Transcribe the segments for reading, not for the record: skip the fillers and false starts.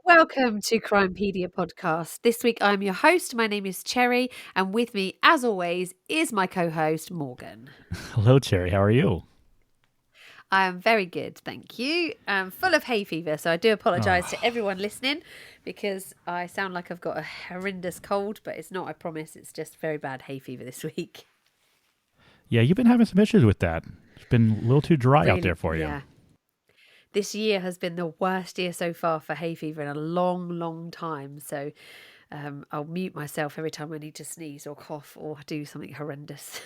Welcome to Crimepedia podcast. This week I'm your host. My name is Cherry, and with me, as always, is my co-host Morgan. Hello, Cherry. How are you? I am very good, thank you. I'm full of hay fever, so I do apologise to everyone listening because I sound like I've got a horrendous cold, but it's not, I promise. It's just very bad hay fever this week. Yeah, you've been having some issues with that. It's been a little too dry out there for you. Yeah. This year has been the worst year so far for hay fever in a long, long time. So I'll mute myself every time I need to sneeze or cough or do something horrendous.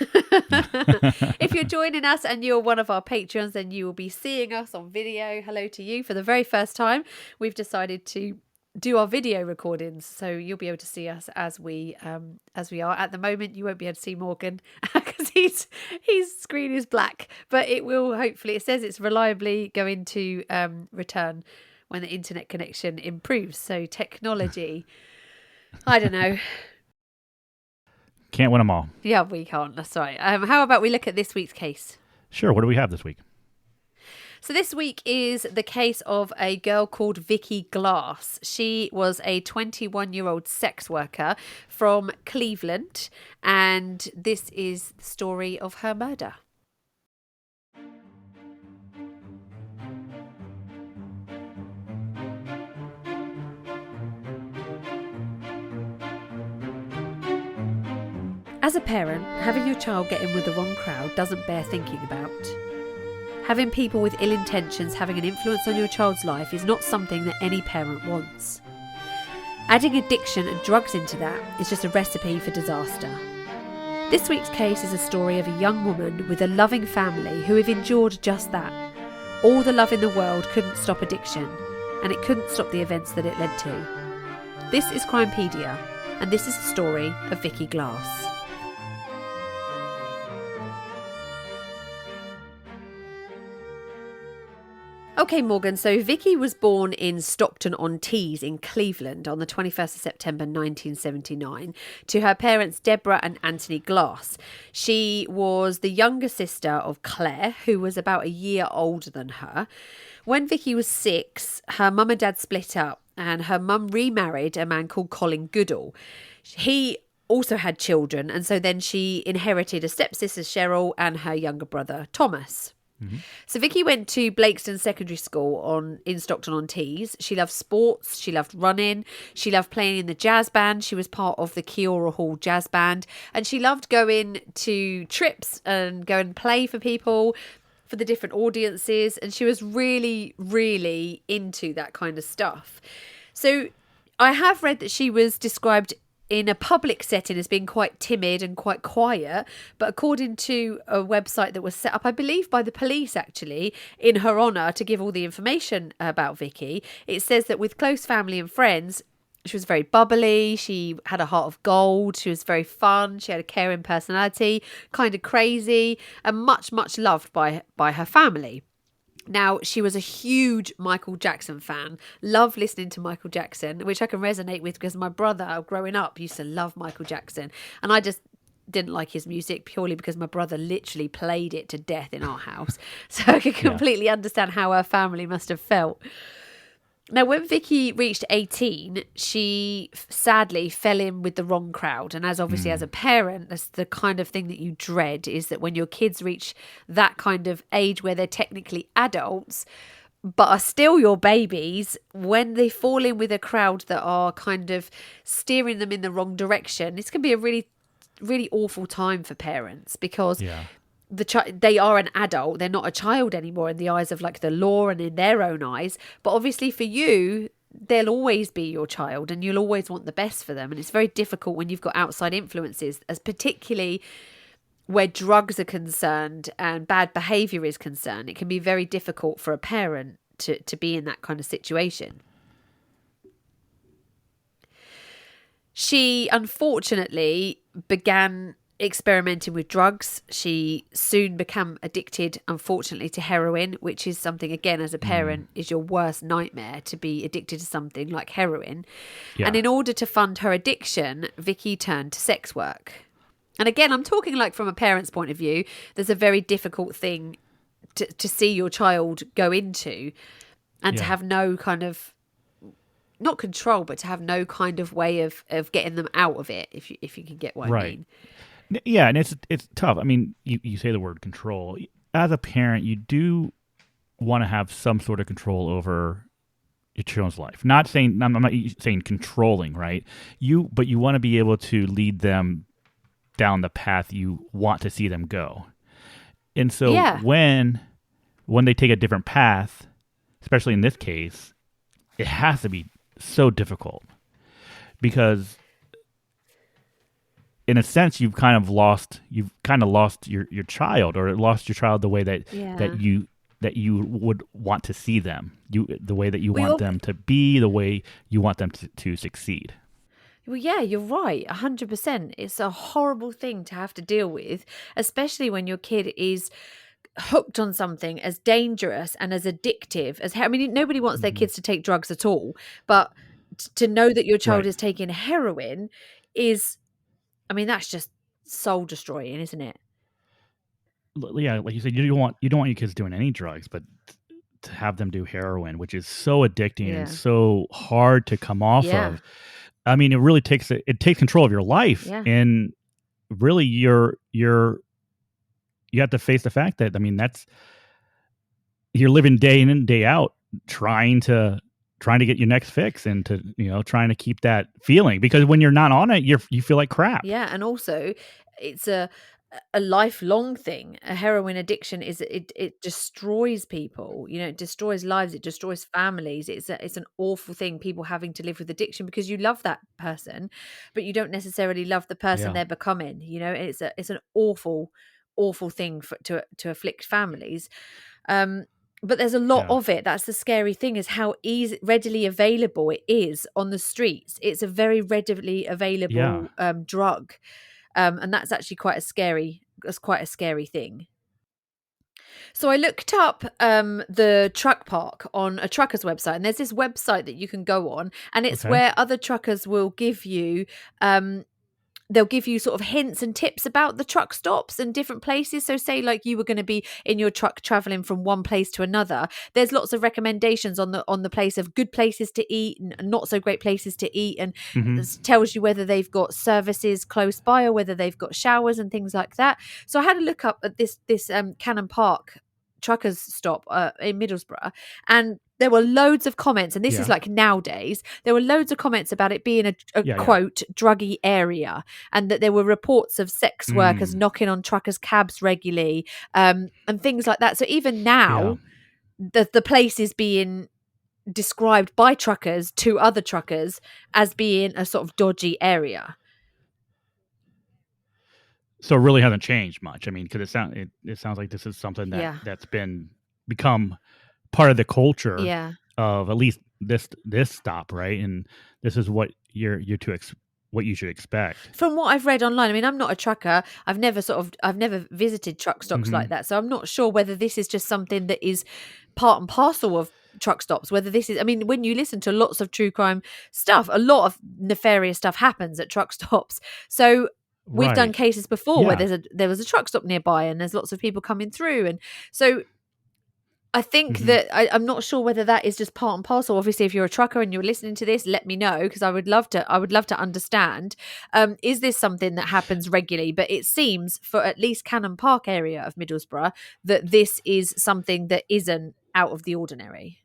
If you're joining us and you're one of our patrons, then you will be seeing us on video. Hello to you. For the very first time, we've decided to do our video recordings, so you'll be able to see us as we are. At the moment, you won't be able to see Morgan because his screen is black, but it will hopefully. It says it's reliably going to return when the internet connection improves. So technology, I don't know. Can't win them all. Yeah, we can't. That's right. How about we look at this week's case? Sure. What do we have this week? So this week is the case of a girl called Vicky Glass. She was a 21-year-old sex worker from Cleveland, and this is the story of her murder. As a parent, having your child get in with the wrong crowd doesn't bear thinking about. Having people with ill intentions having an influence on your child's life is not something that any parent wants. Adding addiction and drugs into that is just a recipe for disaster. This week's case is a story of a young woman with a loving family who have endured just that. All the love in the world couldn't stop addiction, and it couldn't stop the events that it led to. This is Crimepedia, and this is the story of Vicky Glass. Okay, Morgan, so Vicky was born in Stockton-on-Tees in Cleveland on the 21st of September 1979 to her parents Deborah and Anthony Glass. She was the younger sister of Claire, who was about a year older than her. When Vicky was 6, her mum and dad split up and her mum remarried a man called Colin Goodall. He also had children, and so then she inherited a stepsister, Cheryl, and her younger brother, Thomas. Mm-hmm. So Vicky went to Blakeston Secondary School in Stockton-on-Tees. She loved sports. She loved running. She loved playing in the jazz band. She was part of the Kiora Hall Jazz Band. And she loved going to trips and go and play for people, for the different audiences. And she was really, really into that kind of stuff. So I have read that she was described in a public setting as being quite timid and quite quiet, but according to a website that was set up, I believe, by the police actually, in her honour to give all the information about Vicky, it says that with close family and friends, she was very bubbly, she had a heart of gold, she was very fun, she had a caring personality, kind of crazy, and much, much loved by her family. Now, she was a huge Michael Jackson fan, loved listening to Michael Jackson, which I can resonate with because my brother, growing up, used to love Michael Jackson. And I just didn't like his music purely because my brother literally played it to death in our house. So I can completely understand how her family must have felt. Now, when Vicky reached 18, she sadly fell in with the wrong crowd. And as a parent, that's the kind of thing that you dread, is that when your kids reach that kind of age where they're technically adults, but are still your babies, when they fall in with a crowd that are kind of steering them in the wrong direction, this can be a really, really awful time for parents because they are an adult, they're not a child anymore in the eyes of like the law and in their own eyes, but obviously for you they'll always be your child and you'll always want the best for them. And it's very difficult when you've got outside influences, as particularly where drugs are concerned and bad behavior is concerned. It can be very difficult for a parent to be in that kind of situation. She unfortunately began experimenting with drugs. She soon became addicted, unfortunately, to heroin, which is something, again, as a parent, is your worst nightmare, to be addicted to something like heroin. Yeah. And in order to fund her addiction, Vicky turned to sex work. And again, I'm talking like from a parent's point of view, there's a very difficult thing to see your child go into and to have no kind of not control, but to have no kind of way of getting them out of it, if you can get what I Right. mean. Yeah, and it's tough. I mean, you say the word control. As a parent, you do want to have some sort of control over your children's life. Not saying I'm not saying controlling, right? But you want to be able to lead them down the path you want to see them go. And so Yeah, when they take a different path, especially in this case, it has to be so difficult because in a sense you've kind of lost your child, or lost your child the way yeah. that you would want to see them, the way that you We want all them to be, the way you want them to succeed. Well, yeah, you're right, 100%. It's a horrible thing to have to deal with, especially when your kid is hooked on something as dangerous and as addictive as I mean, nobody wants their Hmm. kids to take drugs at all, but to know that your child Right. is taking heroin is, I mean, that's just soul destroying, isn't it? Yeah, like you said, you don't want your kids doing any drugs, but to have them do heroin, which is so addicting and Yeah. so hard to come off Yeah. of. I mean, it takes control of your life, Yeah. and really, you have to face the fact that, I mean, that's you're living day in and day out trying to get your next fix, and to trying to keep that feeling, because when you're not on it, you feel like crap. Yeah, and also it's a lifelong thing. A heroin addiction is it destroys people. You know, it destroys lives. It destroys families. It's an awful thing. People having to live with addiction because you love that person, but you don't necessarily love the person Yeah, they're becoming. You know, it's an awful thing to afflict families. Um, but there's a lot yeah, of it. That's the scary thing, is how readily available it is on the streets. It's a very readily yeah. available drug, and that's actually quite a scary thing. So I looked up the truck park on a trucker's website, and there's this website that you can go on, and it's Okay. where other truckers will give you um, they'll give you sort of hints and tips about the truck stops and different places. So say like you were going to be in your truck traveling from one place to another, there's lots of recommendations on the place of good places to eat and not so great places to eat, and Hmm. this tells you whether they've got services close by or whether they've got showers and things like that. So I had a look up at this Cannon Park truckers stop in Middlesbrough, and there were loads of comments, and this is Yeah, like nowadays, there were loads of comments about it being a yeah, yeah. quote druggy area, and that there were reports of sex workers Mm, knocking on truckers' cabs regularly, and things like that. So even yeah. now, the place is being described by truckers to other truckers as being a sort of dodgy area. So it really hasn't changed much. I mean, because it sounds like this is something Yeah, that's become part of the culture yeah. of at least this stop, right? And this is what what you should expect. From what I've read online, I mean, I'm not a trucker. I've never visited truck stops Hmm. like that. So I'm not sure whether this is just something that is part and parcel of truck stops, whether this is, I mean, when you listen to lots of true crime stuff, a lot of nefarious stuff happens at truck stops. So we've done Right. cases before where Yeah. there was a truck stop nearby and there's lots of people coming through. And so I think Hmm. that I'm not sure whether that is just part and parcel. Obviously, if you're a trucker and you're listening to this, let me know, because I would love to. I would love to understand. Is this something that happens regularly? But it seems, for at least Cannon Park area of Middlesbrough, that this is something that isn't out of the ordinary.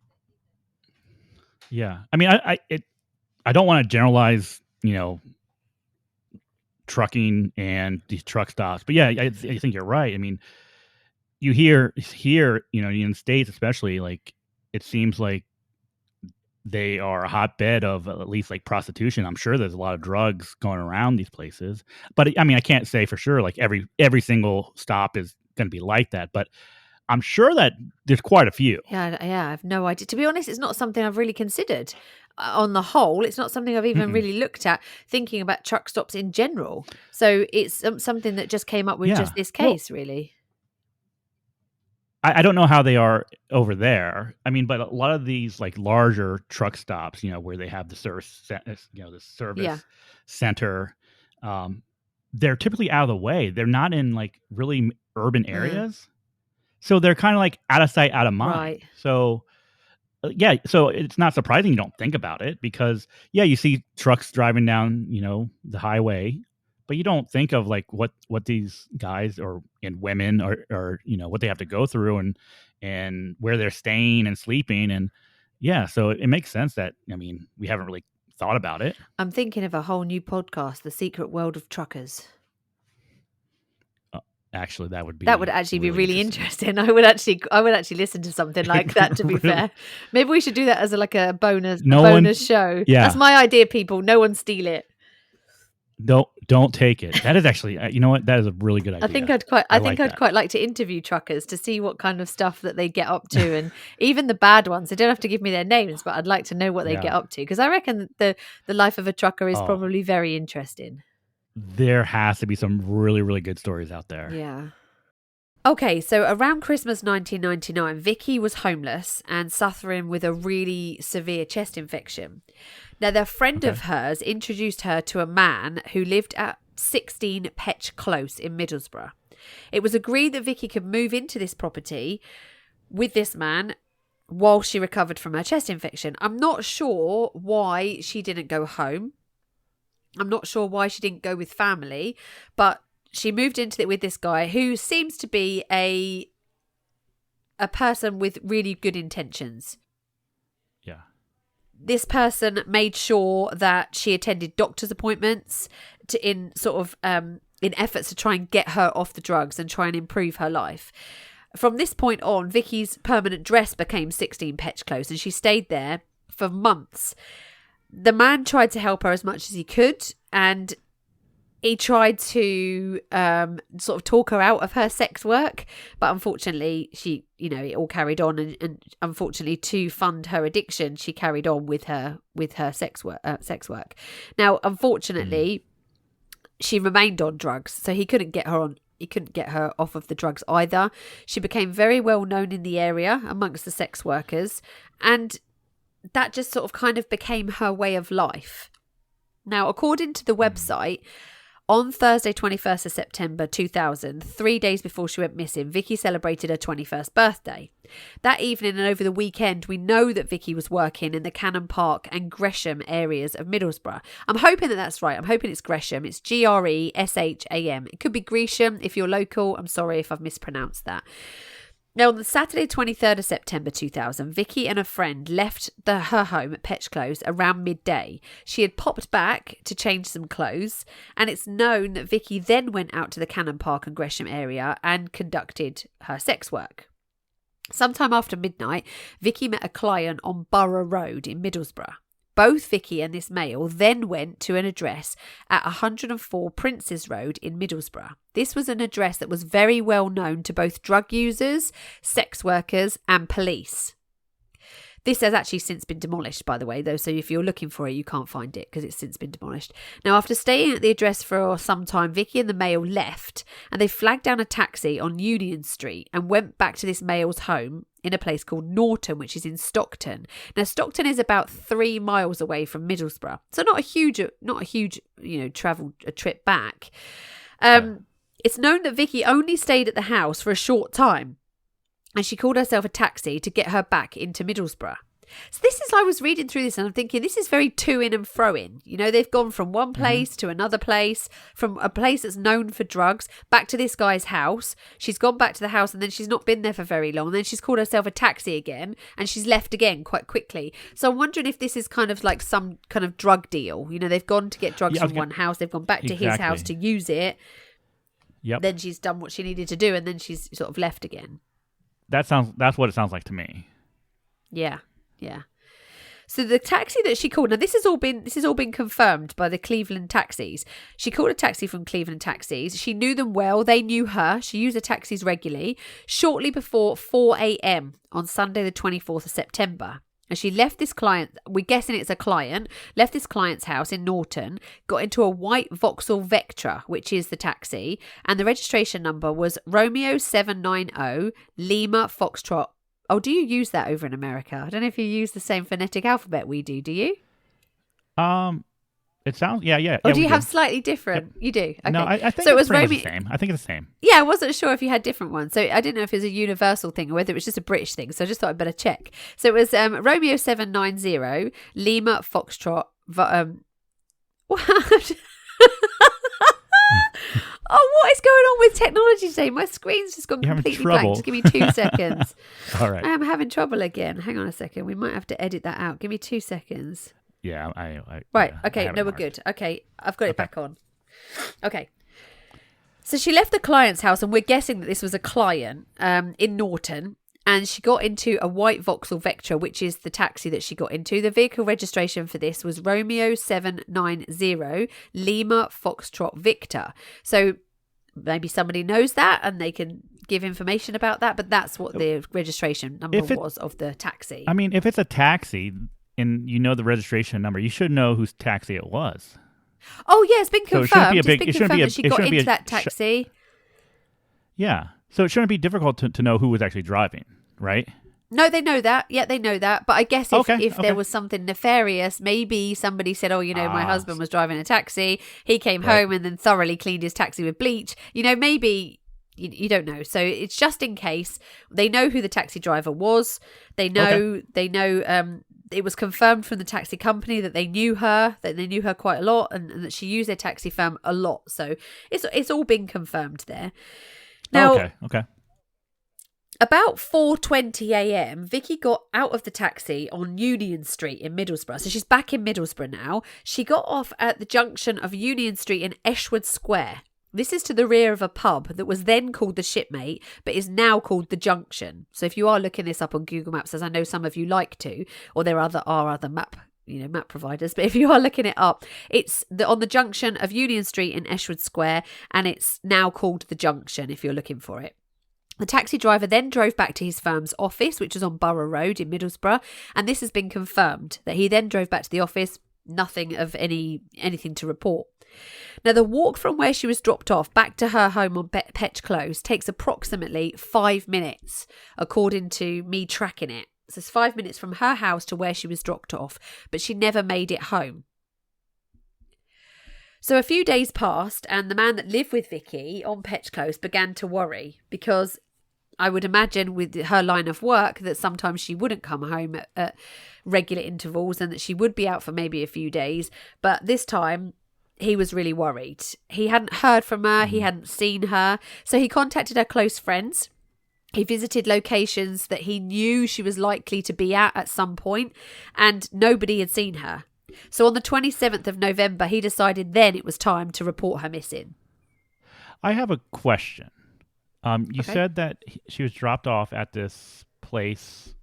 Yeah. I mean, I don't want to generalize, trucking and these truck stops, but yeah, I think you're right. I mean, you hear here, in the States especially, like it seems like they are a hotbed of at least like prostitution. I'm sure there's a lot of drugs going around these places, but I mean, I can't say for sure like every single stop is going to be like that, but I'm sure that there's quite a few. Yeah, I have no idea. To be honest, it's not something I've really considered. On the whole, it's not something I've even Mm-mm. really looked at, thinking about truck stops in general. So it's something that just came up with Yeah. just this Well, case, really. I don't know how they are over there. I mean, but a lot of these like larger truck stops, where they have the the Yeah. service center, um, they're typically out of the way. They're not in like really urban Uh, areas, so they're kind of like out of sight, out of mind. right. So yeah, so it's not surprising you don't think about it because, yeah, you see trucks driving down, the highway, but you don't think of like what these guys and women or what they have to go through and where they're staying and sleeping. And yeah, so it makes sense that, we haven't really thought about it. I'm thinking of a whole new podcast, The Secret World of Truckers. Actually, that would actually be really interesting. I would actually listen to something like that, to be Really? fair. Maybe we should do that as a bonus show. Yeah. That's my idea, people. No one steal it. Don't take it. That is actually, you know what? That is a really good idea. I think I'd quite like to interview truckers to see what kind of stuff that they get up to, and even the bad ones. They don't have to give me their names, but I'd like to know what they get up to, because I reckon the life of a trucker is probably very interesting. There has to be some really, really good stories out there. Yeah. Okay, so around Christmas 1999, Vicky was homeless and suffering with a really severe chest infection. Now, a friend of hers introduced her to a man who lived at 16 Petch Close in Middlesbrough. It was agreed that Vicky could move into this property with this man while she recovered from her chest infection. I'm not sure why she didn't go home. I'm not sure why she didn't go with family, but she moved into it with this guy who seems to be a person with really good intentions. Yeah. This person made sure that she attended doctor's appointments in efforts to try and get her off the drugs and try and improve her life. From this point on, Vicky's permanent address became 16 Petch Close, and she stayed there for months. The man tried to help her as much as he could, and he tried to sort of talk her out of her sex work, but unfortunately, it all carried on, and unfortunately, to fund her addiction, she carried on with her sex work. Now, unfortunately, she remained on drugs, so he couldn't get her on. He couldn't get her off of the drugs either. She became very well known in the area amongst the sex workers, and that just sort of kind of became her way of life. Now, according to the website, on Thursday, 21st of September 2000, 3 days before she went missing, Vicky celebrated her 21st birthday. That evening and over the weekend, we know that Vicky was working in the Cannon Park and Gresham areas of Middlesbrough. I'm hoping that that's right. I'm hoping it's Gresham. It's Gresham. It could be Gresham if you're local. I'm sorry if I've mispronounced that. Now, on the Saturday, 23rd of September 2000, Vicky and a friend left her home at Petch Close around midday. She had popped back to change some clothes, and it's known that Vicky then went out to the Cannon Park and Gresham area and conducted her sex work. Sometime after midnight, Vicky met a client on Borough Road in Middlesbrough. Both Vicky and this male then went to an address at 104 Princes Road in Middlesbrough. This was an address that was very well known to both drug users, sex workers and police. This has actually since been demolished, by the way, though, so if you're looking for it, you can't find it because it's since been demolished. Now, after staying at the address for some time, Vicky and the male left, and they flagged down a taxi on Union Street and went back to this male's home in a place called Norton, which is in Stockton. Now, Stockton is about 3 miles away from Middlesbrough, so not a huge, trip back. It's known that Vicky only stayed at the house for a short time, and she called herself a taxi to get her back into Middlesbrough. So I was reading through this and I'm thinking, this is very to in and fro in. They've gone from one place to another place, from a place that's known for drugs, back to this guy's house. She's gone back to the house and then she's not been there for very long. And then she's called herself a taxi again and she's left again quite quickly. So I'm wondering if this is kind of like some kind of drug deal. They've gone to get drugs from one house. They've gone back to his house to use it. Yep. Then she's done what she needed to do and then she's sort of left again. That's what it sounds like to me. Yeah. So the taxi that she called, now this has all been confirmed by the Cleveland taxis. She called a taxi from Cleveland Taxis. She knew them well. They knew her. She used the taxis regularly. Shortly before 4 a.m. on Sunday the 24th of September. And she left this client, we're guessing it's a client, left this client's house in Norton, got into a white Vauxhall Vectra, which is the taxi, and the registration number was Romeo 790 Lima Foxtrot. Oh, do you use that over in America? I don't know if you use the same phonetic alphabet we do you? It sounds, yeah. Or do we you have do. slightly different? Yep. You do? Okay. No, I think So it it's was pretty much Romeo. the same. I think it's the same. Yeah, I wasn't sure if you had different ones. So I didn't know if it was a universal thing or whether it was just a British thing. So I just thought I'd better check. So it was Romeo 790, Lima Foxtrot. What? Oh, what is going on with technology today? My screen's just gone You're having completely blank. trouble. Just give me 2 seconds. All right. I am having trouble again. Hang on a second. We might have to edit that out. Give me 2 seconds. Yeah, Right. yeah, Okay. No, we're marked. good. Okay. I've got it back on. Okay. So she left the client's house, and we're guessing that this was a client in Norton. And she got into a white Vauxhall Vectra, which is the taxi that she got into. The vehicle registration for this was Romeo 790 Lima Foxtrot Victor. So maybe somebody knows that and they can give information about that. But that's what the registration number was of the taxi. I mean, if it's a taxi and you know the registration number, you should know whose taxi it was. Oh, yeah, it's been confirmed. So it It's been confirmed that she got into that taxi. Yeah. So it shouldn't be difficult to know who was actually driving, right? No, they know that. Yeah, they know that. But I guess if there was something nefarious, maybe somebody said, my husband was driving a taxi. He came home and then thoroughly cleaned his taxi with bleach. Maybe you don't know. So it's just in case. They know who the taxi driver was. They know, it was confirmed from the taxi company that they knew her quite a lot and that she used their taxi firm a lot. So it's all been confirmed there. Now, okay. About 4:20 a.m, Vicky got out of the taxi on Union Street in Middlesbrough. So she's back in Middlesbrough now. She got off at the junction of Union Street and Eshwood Square. This is to the rear of a pub that was then called the Shipmate, but is now called the Junction. So if you are looking this up on Google Maps, as I know some of you like to, or there are other map providers, but if you are looking it up, it's on the junction of Union Street and Eshwood Square, and it's now called the Junction if you're looking for it. The taxi driver then drove back to his firm's office, which was on Borough Road in Middlesbrough, and this has been confirmed that he then drove back to the office, nothing of anything to report. Now, the walk from where she was dropped off back to her home on Petch Close takes approximately 5 minutes, according to me tracking it. So it's 5 minutes from her house to where she was dropped off, but she never made it home. So a few days passed, and the man that lived with Vicky on Petch Close began to worry, because I would imagine with her line of work that sometimes she wouldn't come home at regular intervals and that she would be out for maybe a few days. But this time he was really worried. He hadn't heard from her. He hadn't seen her. So he contacted her close friends. He visited locations that he knew she was likely to be at some point, and nobody had seen her. So on the 27th of November, he decided then it was time to report her missing. I have a question. You said that she was dropped off at this place.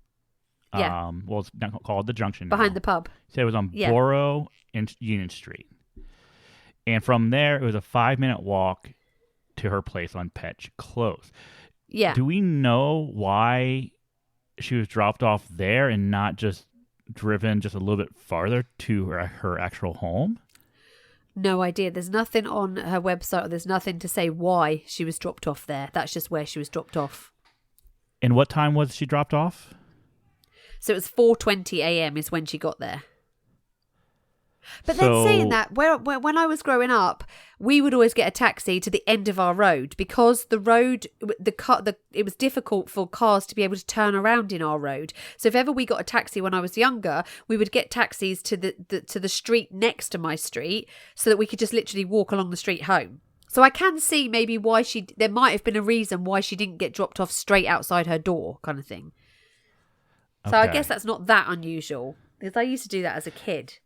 Yeah. It's not called the Junction now. Behind the pub. You said it was on Borough and Union Street. And from there, it was a 5-minute walk to her place on Petch Close. Yeah. Do we know why she was dropped off there and not just driven just a little bit farther to her actual home? No idea. There's nothing on her website, or there's nothing to say why she was dropped off there. That's just where she was dropped off. And what time was she dropped off? So it was 4:20 a.m. is when she got there. But then saying that, when I was growing up, we would always get a taxi to the end of our road, because the road, it was difficult for cars to be able to turn around in our road. So if ever we got a taxi when I was younger, we would get taxis to the street next to my street, so that we could just literally walk along the street home. So I can see maybe why there might have been a reason why she didn't get dropped off straight outside her door, kind of thing. So I guess that's not that unusual, because I used to do that as a kid.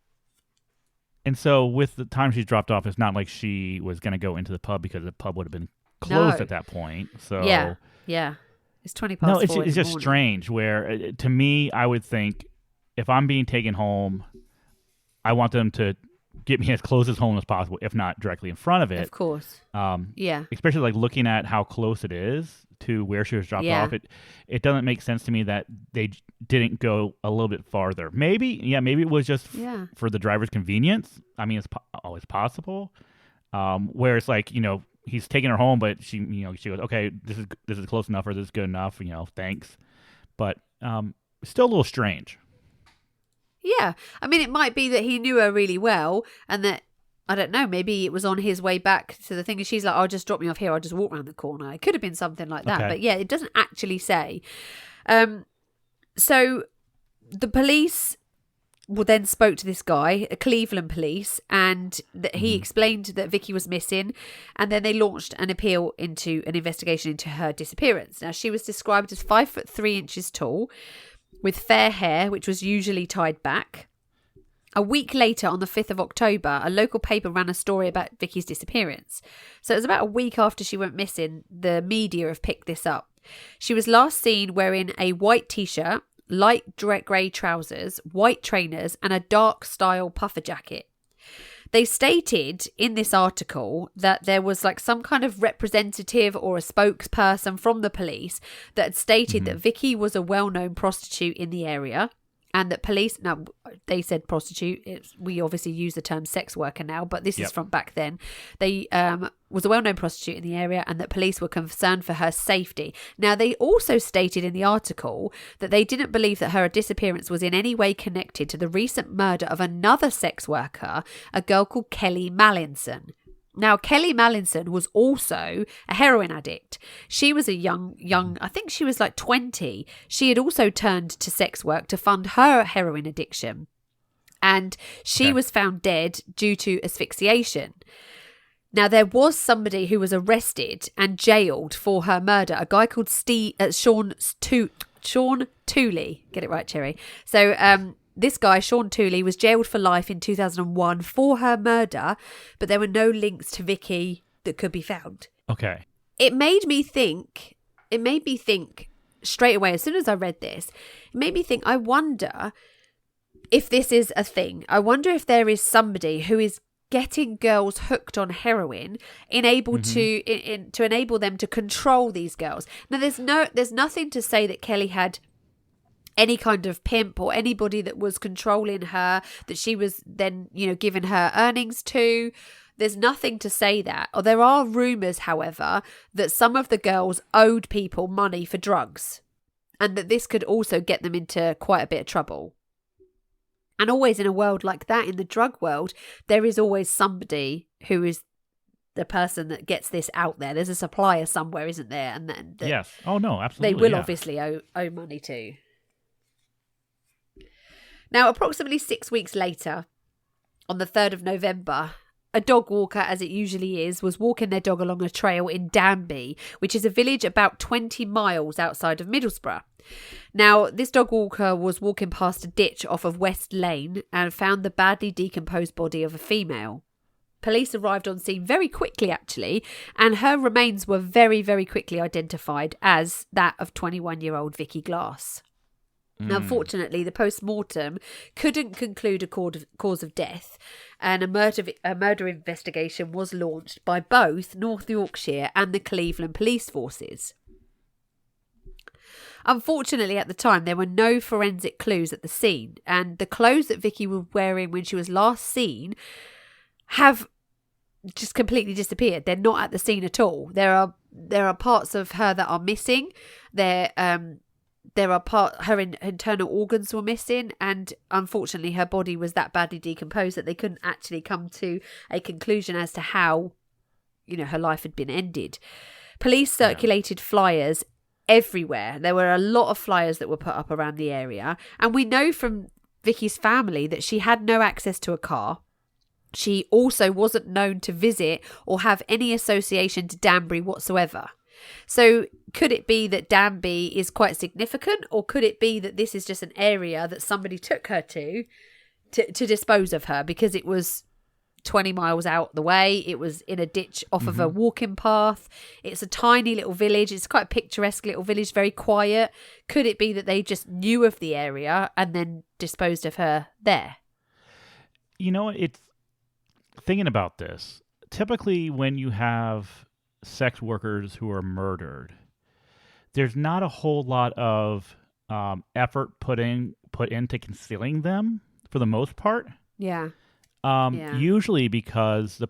And so with the time she's dropped off, it's not like she was going to go into the pub, because the pub would have been closed at that point. So yeah. It's 20 past 4 it's just morning. strange, where to me, I would think if I'm being taken home, I want them to get me as close as home as possible, if not directly in front of it. Of course. Especially like looking at how close it is to where she was dropped off. It doesn't make sense to me that they didn't go a little bit farther. Maybe it was just for the driver's convenience. I mean, it's always possible. Where it's like, he's taking her home, but she goes, okay, this is close enough, or this is good enough, thanks. But still a little strange. Yeah. I mean, it might be that he knew her really well, and that I don't know, maybe it was on his way back to the thing. And she's like, "Oh, just drop me off here. I'll just walk around the corner." It could have been something like that. Okay. But yeah, it doesn't actually say. So the police then spoke to this guy, a Cleveland police, and he explained that Vicky was missing, and then they launched an investigation into her disappearance. Now, she was described as 5'3" tall, with fair hair, which was usually tied back. A week later, on the 5th of October, a local paper ran a story about Vicky's disappearance. So it was about a week after she went missing, the media have picked this up. She was last seen wearing a white t-shirt, light grey trousers, white trainers, and a dark style puffer jacket. They stated in this article that there was like some kind of representative or a spokesperson from the police that had stated that Vicky was a well-known prostitute in the area, and that police, now they said prostitute, we obviously use the term sex worker now, but this is from back then. They was a well-known prostitute in the area, and that police were concerned for her safety. Now, they also stated in the article that they didn't believe that her disappearance was in any way connected to the recent murder of another sex worker, a girl called Kelly Mallinson. Now, Kelly Mallinson was also a heroin addict. She was a young, I think she was like 20. She had also turned to sex work to fund her heroin addiction. And she was found dead due to asphyxiation. Now, there was somebody who was arrested and jailed for her murder, a guy called Sean Tooley. Get it right, Cherry. So, this guy, Sean Tooley, was jailed for life in 2001 for her murder, but there were no links to Vicky that could be found. Okay. It made me think straight away, as soon as I read this, it made me think, I wonder if this is a thing. I wonder if there is somebody who is getting girls hooked on heroin, to enable them to control these girls. Now, there's nothing to say that Kelly had any kind of pimp or anybody that was controlling her, that she was then, giving her earnings to. There's nothing to say that. Or there are rumours, however, that some of the girls owed people money for drugs, and that this could also get them into quite a bit of trouble. And always in a world like that, in the drug world, there is always somebody who is the person that gets this out there. There's a supplier somewhere, isn't there? And then yes. Oh, no, absolutely. They will obviously owe money to. Now, approximately 6 weeks later, on the 3rd of November, a dog walker, as it usually is, was walking their dog along a trail in Danby, which is a village about 20 miles outside of Middlesbrough. Now, this dog walker was walking past a ditch off of West Lane and found the badly decomposed body of a female. Police arrived on scene very quickly, actually, and her remains were very, very quickly identified as that of 21-year-old Vicky Glass. Now, unfortunately, the post-mortem couldn't conclude a cause of death, and a murder investigation was launched by both North Yorkshire and the Cleveland police forces. Unfortunately, at the time, there were no forensic clues at the scene, and the clothes that Vicky was wearing when she was last seen have just completely disappeared. They're not at the scene at all. There are parts of her that are missing. Her internal organs were missing, and unfortunately her body was that badly decomposed that they couldn't actually come to a conclusion as to how, her life had been ended. Police circulated flyers everywhere. There were a lot of flyers that were put up around the area, and we know from Vicky's family that she had no access to a car. She also wasn't known to visit or have any association to Danbury whatsoever. So could it be that Danby is quite significant, or could it be that this is just an area that somebody took her to dispose of her, because it was 20 miles out the way, it was in a ditch off of a walking path, it's a tiny little village, it's quite a picturesque little village, very quiet. Could it be that they just knew of the area and then disposed of her there? It's thinking about this. Typically when you have sex workers who are murdered, there's not a whole lot of effort put into concealing them for the most part. Yeah. Usually because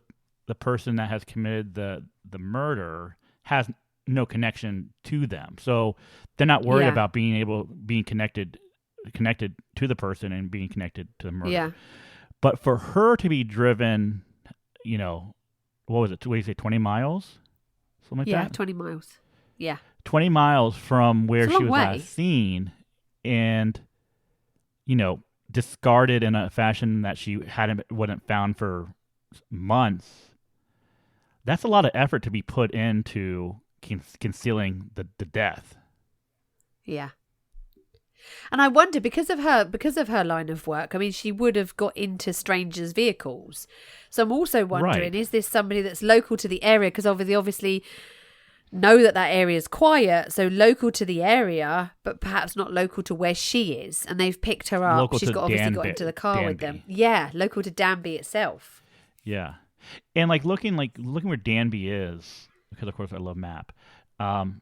the person that has committed the murder has no connection to them, so they're not worried about being connected to the person and being connected to the murder. Yeah. But for her to be driven you know, what was it? What did you say? 20 miles, something like Yeah, that. 20 miles. Yeah. 20 miles from It's where a she long was way. last seen, and discarded in a fashion that she hadn't wasn't found for months. That's a lot of effort to be put into concealing the death. Yeah. And I wonder, because of her line of work, I mean, she would have got into strangers' vehicles. So I'm also wondering, Right. is this somebody that's local to the area? Because obviously know that area is quiet, so local to the area, but perhaps not local to where she is. And they've picked her up. Local She's to obviously got into the car with them. Danby. Yeah, local to Danby itself. Yeah. And looking where Danby is, because of course I love map. Um,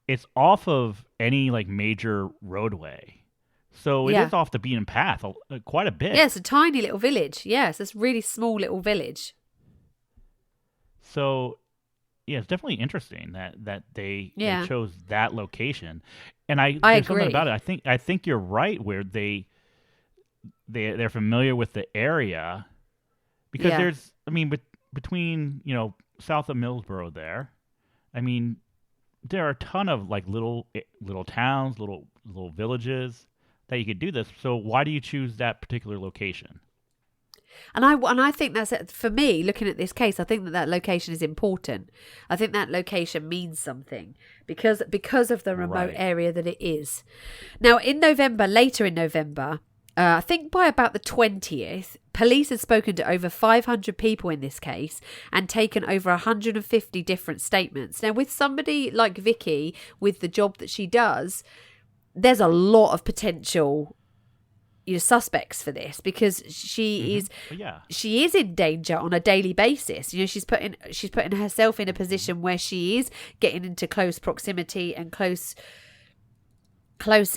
it's off of any like major roadway, so it Yeah. is off the beaten path quite a bit. Yeah, it's a tiny little village. Yes, it's a really small little village. So yeah, it's definitely interesting that they Yeah. chose that location, and I there's something agree. about it. I think you're right where they're familiar with the area because Yeah. there's between south of Millsboro there. I mean, there are a ton of like little towns, little villages that you could do this. So why do you choose that particular location? And I think that's for me. Looking at this case, I think that location is important. I think that location means something because of the remote Right. area that it is. Now, later in November, I think by about the 20th, police had spoken to over 500 people in this case and taken over 150 different statements. Now, with somebody like Vicky, with the job that she does, there's a lot of potential suspects for this, because she is in danger on a daily basis. She's putting herself in a position where she is getting into close proximity and close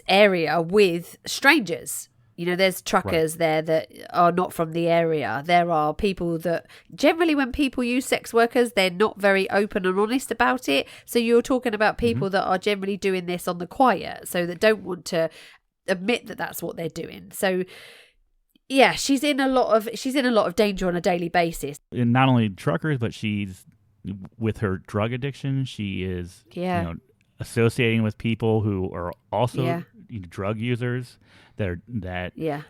area with strangers. There's truckers there that are not from the area. There are people that generally, when people use sex workers, they're not very open and honest about it. So you're talking about people that are generally doing this on the quiet, so that don't want to admit that that's what they're doing. So yeah, she's in a lot of danger on a daily basis. And not only truckers, but she's with her drug addiction. She is associating with people who are also drug users that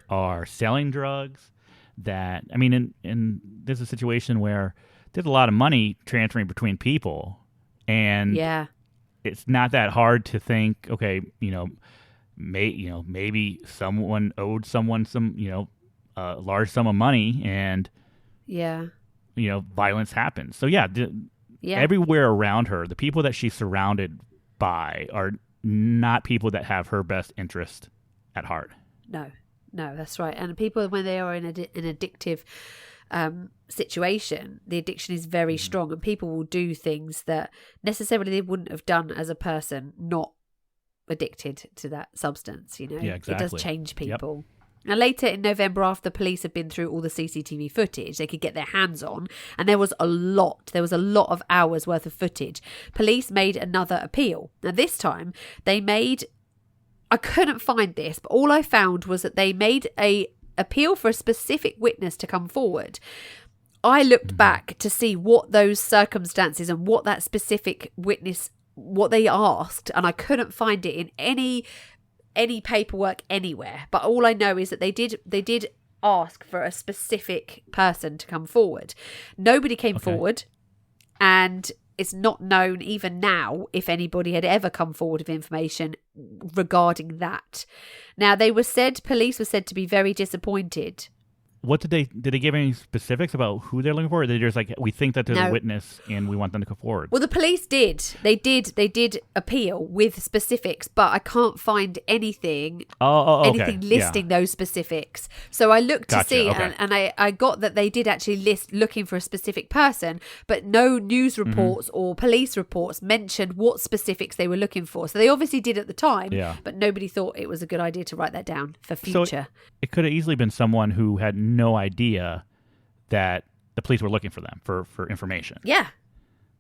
are selling drugs. That and there's a situation where there's a lot of money transferring between people, and it's not that hard to think, okay, maybe someone owed someone some large sum of money, and violence happens. So everywhere around her, the people that she's surrounded by are not people that have her best interest at heart. No, that's right. And people, when they are in an addictive situation, the addiction is very strong, and people will do things that necessarily they wouldn't have done as a person not addicted to that substance. Yeah, exactly. It does change people. Now, later in November, after the police had been through all the CCTV footage they could get their hands on, and there was a lot of hours worth of footage, police made another appeal. Now, this time I couldn't find this, but all I found was that they made a appeal for a specific witness to come forward. I looked back to see what those circumstances and what that specific witness, what they asked, and I couldn't find it in any paperwork anywhere. But all I know is that they did ask for a specific person to come forward. Nobody came forward, and it's not known even now if anybody had ever come forward with information regarding that. Now, police were said to be very disappointed. What did they give any specifics about who they're looking for? Or they just like, we think that there's a witness and we want them to come forward? Well, the police did. They did appeal with specifics, but I can't find anything anything listing those specifics. So I looked to see, and I got that they did actually list looking for a specific person, but no news reports or police reports mentioned what specifics they were looking for. So they obviously did at the time, but nobody thought it was a good idea to write that down for future. So it could have easily been someone who had no idea that the police were looking for them for information. Yeah.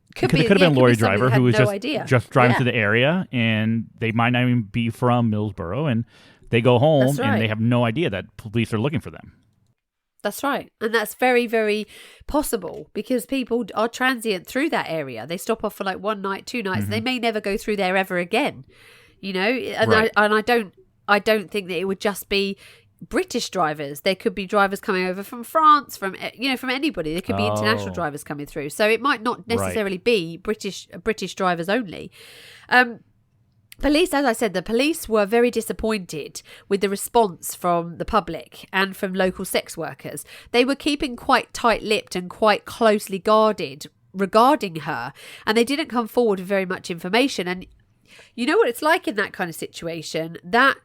It could have been a lorry driver who was idea. just driving through the area, and they might not even be from Millsboro, and they go home and they have no idea that police are looking for them. That's right. And that's very, very possible because people are transient through that area. They stop off for like one night, 2 nights. They may never go through there ever again, and Right. I don't think that it would just be British drivers. There could be drivers coming over from France, from anybody. There could be international drivers coming through. So it might not necessarily be British drivers only. Police, as I said, the police were very disappointed with the response from the public and from local sex workers. They were keeping quite tight-lipped and quite closely guarded regarding her, and they didn't come forward with very much information. And you know what it's like in that kind of situation? That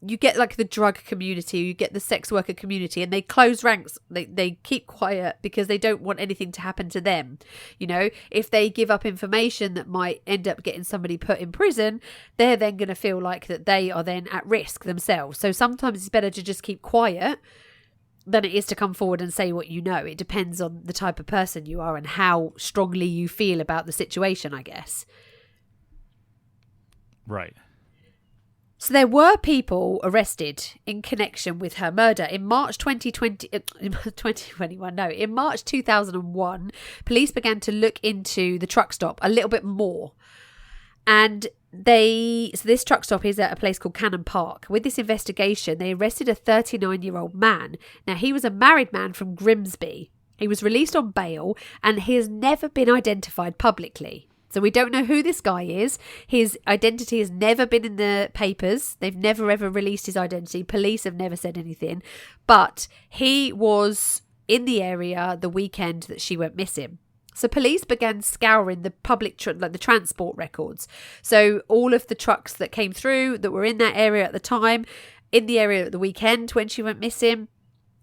you get like the drug community, you get the sex worker community, and they close ranks. They keep quiet because they don't want anything to happen to them. If they give up information that might end up getting somebody put in prison, they're then going to feel like that they are then at risk themselves. So sometimes it's better to just keep quiet than it is to come forward and say what you know. It depends on the type of person you are and how strongly you feel about the situation, I guess. Right. So there were people arrested in connection with her murder. In March 2001, police began to look into the truck stop a little bit more. And this truck stop is at a place called Cannon Park. With this investigation, they arrested a 39-year-old man. Now, he was a married man from Grimsby. He was released on bail and he has never been identified publicly. So we don't know who this guy is. His identity has never been in the papers. They've never ever released his identity. Police have never said anything. But he was in the area the weekend that she went missing. So police began scouring the public, the transport records. So all of the trucks that came through that were in that area at the time, in the area at the weekend when she went missing,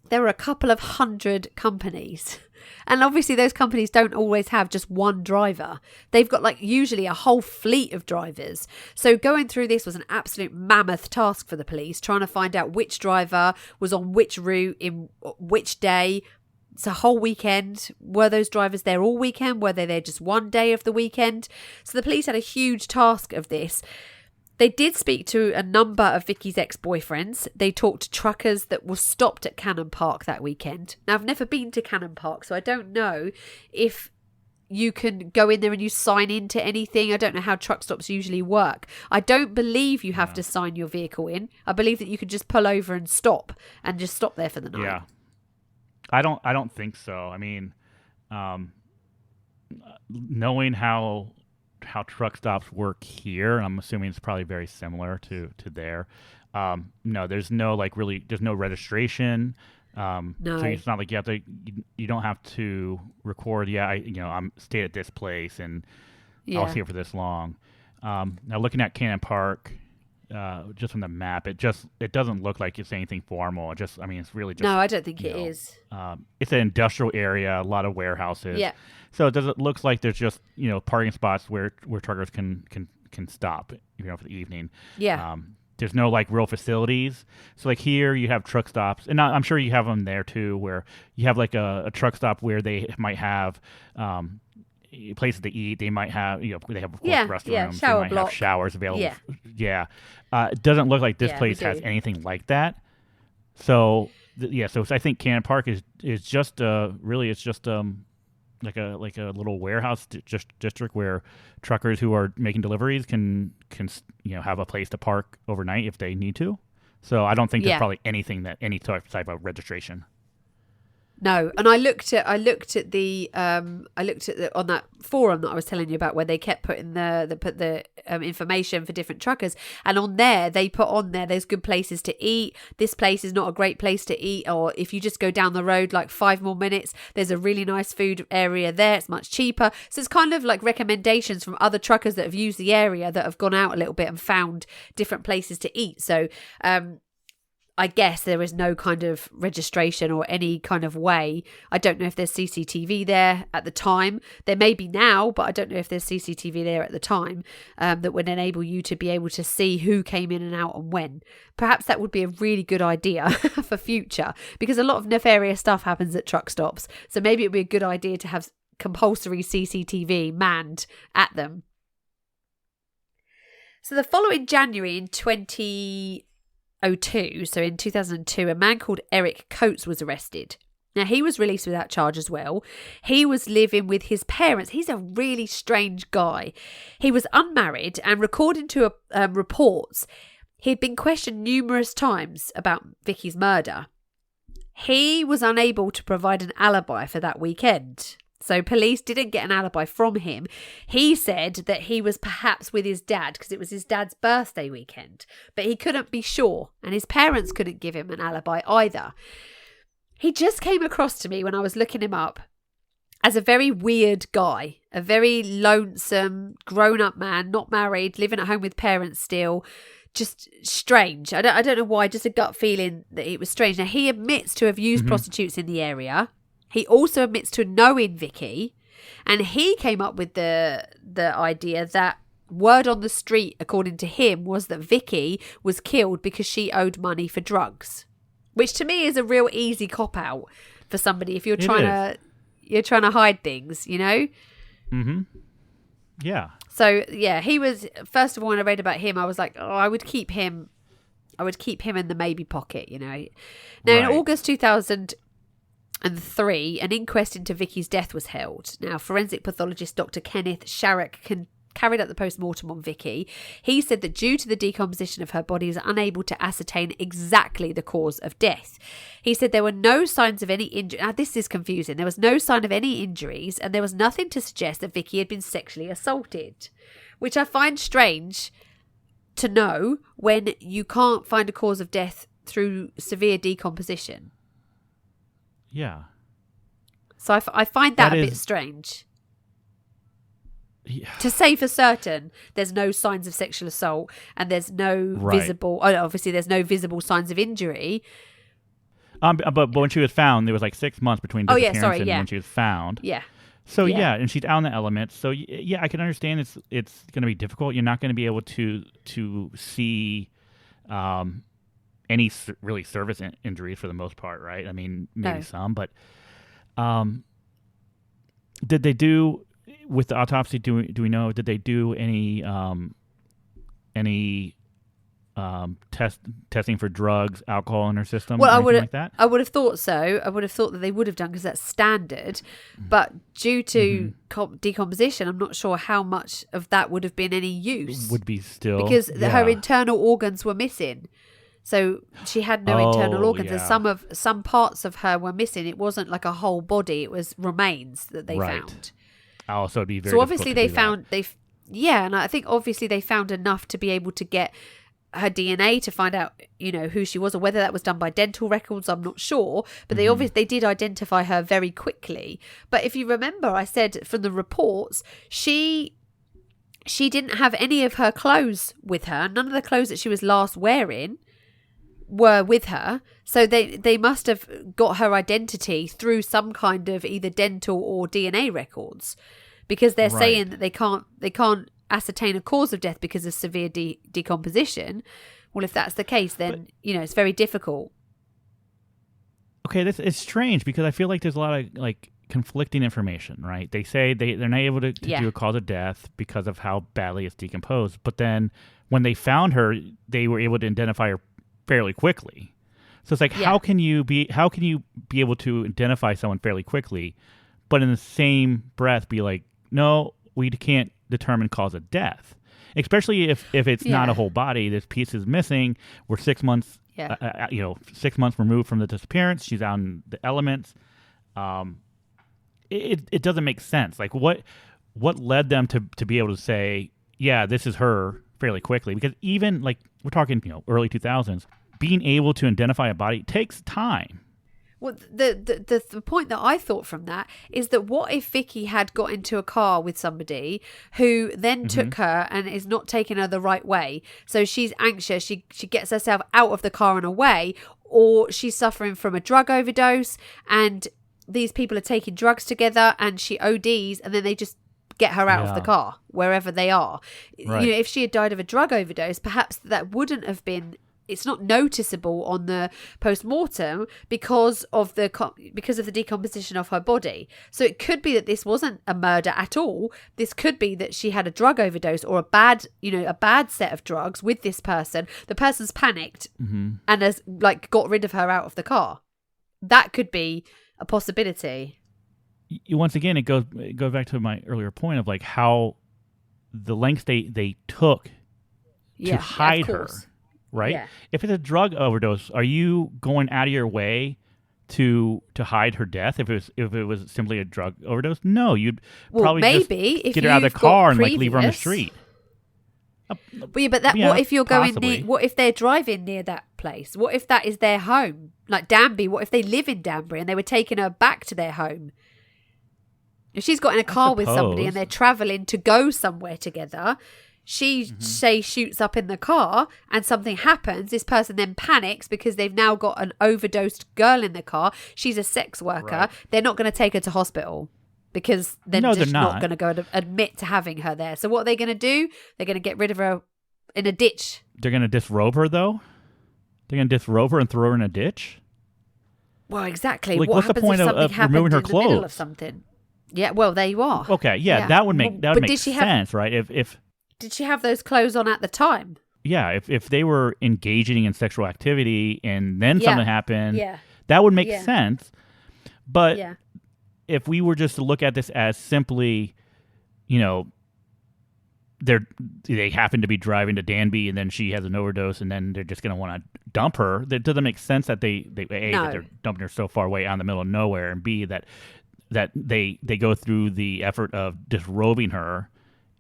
there were a couple of 100 companies. And obviously those companies don't always have just one driver. They've got usually a whole fleet of drivers. So going through this was an absolute mammoth task for the police, trying to find out which driver was on which route in which day. It's a whole weekend. Were those drivers there all weekend? Were they there just one day of the weekend? So the police had a huge task of this. They did speak to a number of Vicky's ex-boyfriends. They talked to truckers that were stopped at Cannon Park that weekend. Now, I've never been to Cannon Park, so I don't know if you can go in there and you sign into anything. I don't know how truck stops usually work. I don't believe you have to sign your vehicle in. I believe that you could just pull over and stop there for the night. Yeah. I don't think so. I mean, knowing how truck stops work here, and I'm assuming it's probably very similar to there. No, there's no there's no registration. No. So it's not like you don't have to record. Yeah, I'm stayed at this place and I was here for this long. Now looking at Cannon Park, just from the map, it doesn't look like it's anything formal. It's really just. No, I don't think it is. It's an industrial area, a lot of warehouses. Yeah. So it looks like there's just parking spots where truckers can stop for the evening. Yeah. There's no real facilities. So here you have truck stops, and I'm sure you have them there too, where you have a truck stop where they might have places to eat. They might have they have of course restrooms. Shower they might block. have showers available. Yeah. It doesn't look like this place has anything like that. So so I think Cannon Park is just really it's just like a little warehouse district where truckers who are making deliveries can have a place to park overnight if they need to. So I don't think there's probably any type of registration. No, and I looked at the on that forum that I was telling you about where they kept putting the information for different truckers, and on there they put on there there's good places to eat. This place is not a great place to eat, or if you just go down the road 5 more minutes, there's a really nice food area there. It's much cheaper. So it's kind of recommendations from other truckers that have used the area that have gone out a little bit and found different places to eat. So I guess there is no kind of registration or any kind of way. I don't know if there's CCTV there at the time. There may be now, but I don't know if there's CCTV there at the time that would enable you to be able to see who came in and out and when. Perhaps that would be a really good idea for future, because a lot of nefarious stuff happens at truck stops. So maybe it would be a good idea to have compulsory CCTV manned at them. So the following January in 2002, so in 2002, a man called Eric Coates was arrested. Now, he was released without charge as well. He was living with his parents. He's a really strange guy. He was unmarried, and according to reports, he'd been questioned numerous times about Vicky's murder. He was unable to provide an alibi for that weekend. So police didn't get an alibi from him. He said that he was perhaps with his dad because it was his dad's birthday weekend, but he couldn't be sure, and his parents couldn't give him an alibi either. He just came across to me when I was looking him up as a very weird guy, a very lonesome, grown-up man, not married, living at home with parents still. Just strange. I don't know why, just a gut feeling that it was strange. Now, he admits to have used prostitutes in the area. He also admits to knowing Vicky, and he came up with the idea that word on the street, according to him, was that Vicky was killed because she owed money for drugs, which to me is a real easy cop out for somebody if you're trying to hide things, you know. Yeah. So yeah, he was, first of all, when I read about him, I was like, oh, I would keep him in the maybe pocket, you know. Now, in August 2003, an inquest into Vicky's death was held. Now, forensic pathologist Dr. Kenneth Sharrock carried out the post-mortem on Vicky. He said that due to the decomposition of her body, he was unable to ascertain exactly the cause of death. He said there were no signs of any injury. Now, this is confusing. There was no sign of any injuries, and there was nothing to suggest that Vicky had been sexually assaulted, which I find strange to know when you can't find a cause of death through severe decomposition. Yeah. So I find that a bit strange. Yeah. To say for certain there's no signs of sexual assault and there's no visible, obviously there's no visible signs of injury. But when she was found, there was like 6 months between disappearance and when she was found. Yeah. So and she's out in the elements. So yeah, I can understand it's going to be difficult. You're not going to be able to see any really service injuries for the most part, right? I mean, maybe some, but did they do with the autopsy? Do we know? Did they do any testing for drugs, alcohol in her system? Well, like that? I would have thought so. I would have thought that they would have done because that's standard. But due to decomposition, I'm not sure how much of that would have been any use. Would be still because her internal organs were missing. So she had no internal organs, and some parts of her were missing. It wasn't like a whole body; it was remains that they found. Oh, so it'd be very. So obviously and I think obviously they found enough to be able to get her DNA to find out, you know, who she was, or whether that was done by dental records. I'm not sure, but they did identify her very quickly. But if you remember, I said from the reports, she didn't have any of her clothes with her. None of the clothes that she was last wearing were with her, so they must have got her identity through some kind of either dental or DNA records, because they're saying that they can't ascertain a cause of death because of severe decomposition. Well, if that's the case, then it's very difficult. Okay, it's strange because I feel like there's a lot of like conflicting information, right? They say they're not able to do a cause of death because of how badly it's decomposed, but then when they found her, they were able to identify her fairly quickly. So it's like, how can you be able to identify someone fairly quickly, but in the same breath be like, no, we can't determine cause of death, especially if it's not a whole body. This piece is missing. We're 6 months, 6 months removed from the disappearance. She's out in the elements. It doesn't make sense. Like what led them to be able to say, yeah, this is her fairly quickly? Because even like we're talking, early 2000s, being able to identify a body takes time. Well, the point that I thought from that is that what if Vicky had got into a car with somebody who then took her and is not taking her the right way? So she's anxious, she gets herself out of the car and away, or she's suffering from a drug overdose and these people are taking drugs together and she ODs and then they just get her out of the car wherever they are. Right. If she had died of a drug overdose, perhaps that wouldn't have been it's not noticeable on the post-mortem because of the decomposition of her body. So it could be that this wasn't a murder at all. This could be that she had a drug overdose or a bad set of drugs with this person. The person's panicked and has like got rid of her out of the car. That could be a possibility. Once again, it goes back to my earlier point of like how the lengths they took to hide her. Right? Yeah. If it's a drug overdose, are you going out of your way to hide her death? If it was simply a drug overdose, no, you'd probably just get her out of the car and like leave her on the street. What if you're going what if they're driving near that place? What if that is their home? Like Danby, what if they live in Danbury and they were taking her back to their home? If she's got in a car with somebody and they're travelling to go somewhere together, she say shoots up in the car and something happens. This person then panics because they've now got an overdosed girl in the car. She's a sex worker. Right. They're not going to take her to hospital because they're not going to go and admit to having her there. So what are they going to do? They're going to get rid of her in a ditch. They're going to disrobe her though? They're going to disrobe her and throw her in a ditch? Well, exactly. Like, what's the point of removing her clothes? In the middle of something? Yeah, well, there you are. Okay, yeah. That would make sense, right? If did she have those clothes on at the time? Yeah, if they were engaging in sexual activity and then something happened, that would make sense. But if we were just to look at this as simply, they happen to be driving to Danby and then she has an overdose and then they're just going to want to dump her, that doesn't make sense that that they're dumping her so far away out in the middle of nowhere, and B, that they go through the effort of disrobing her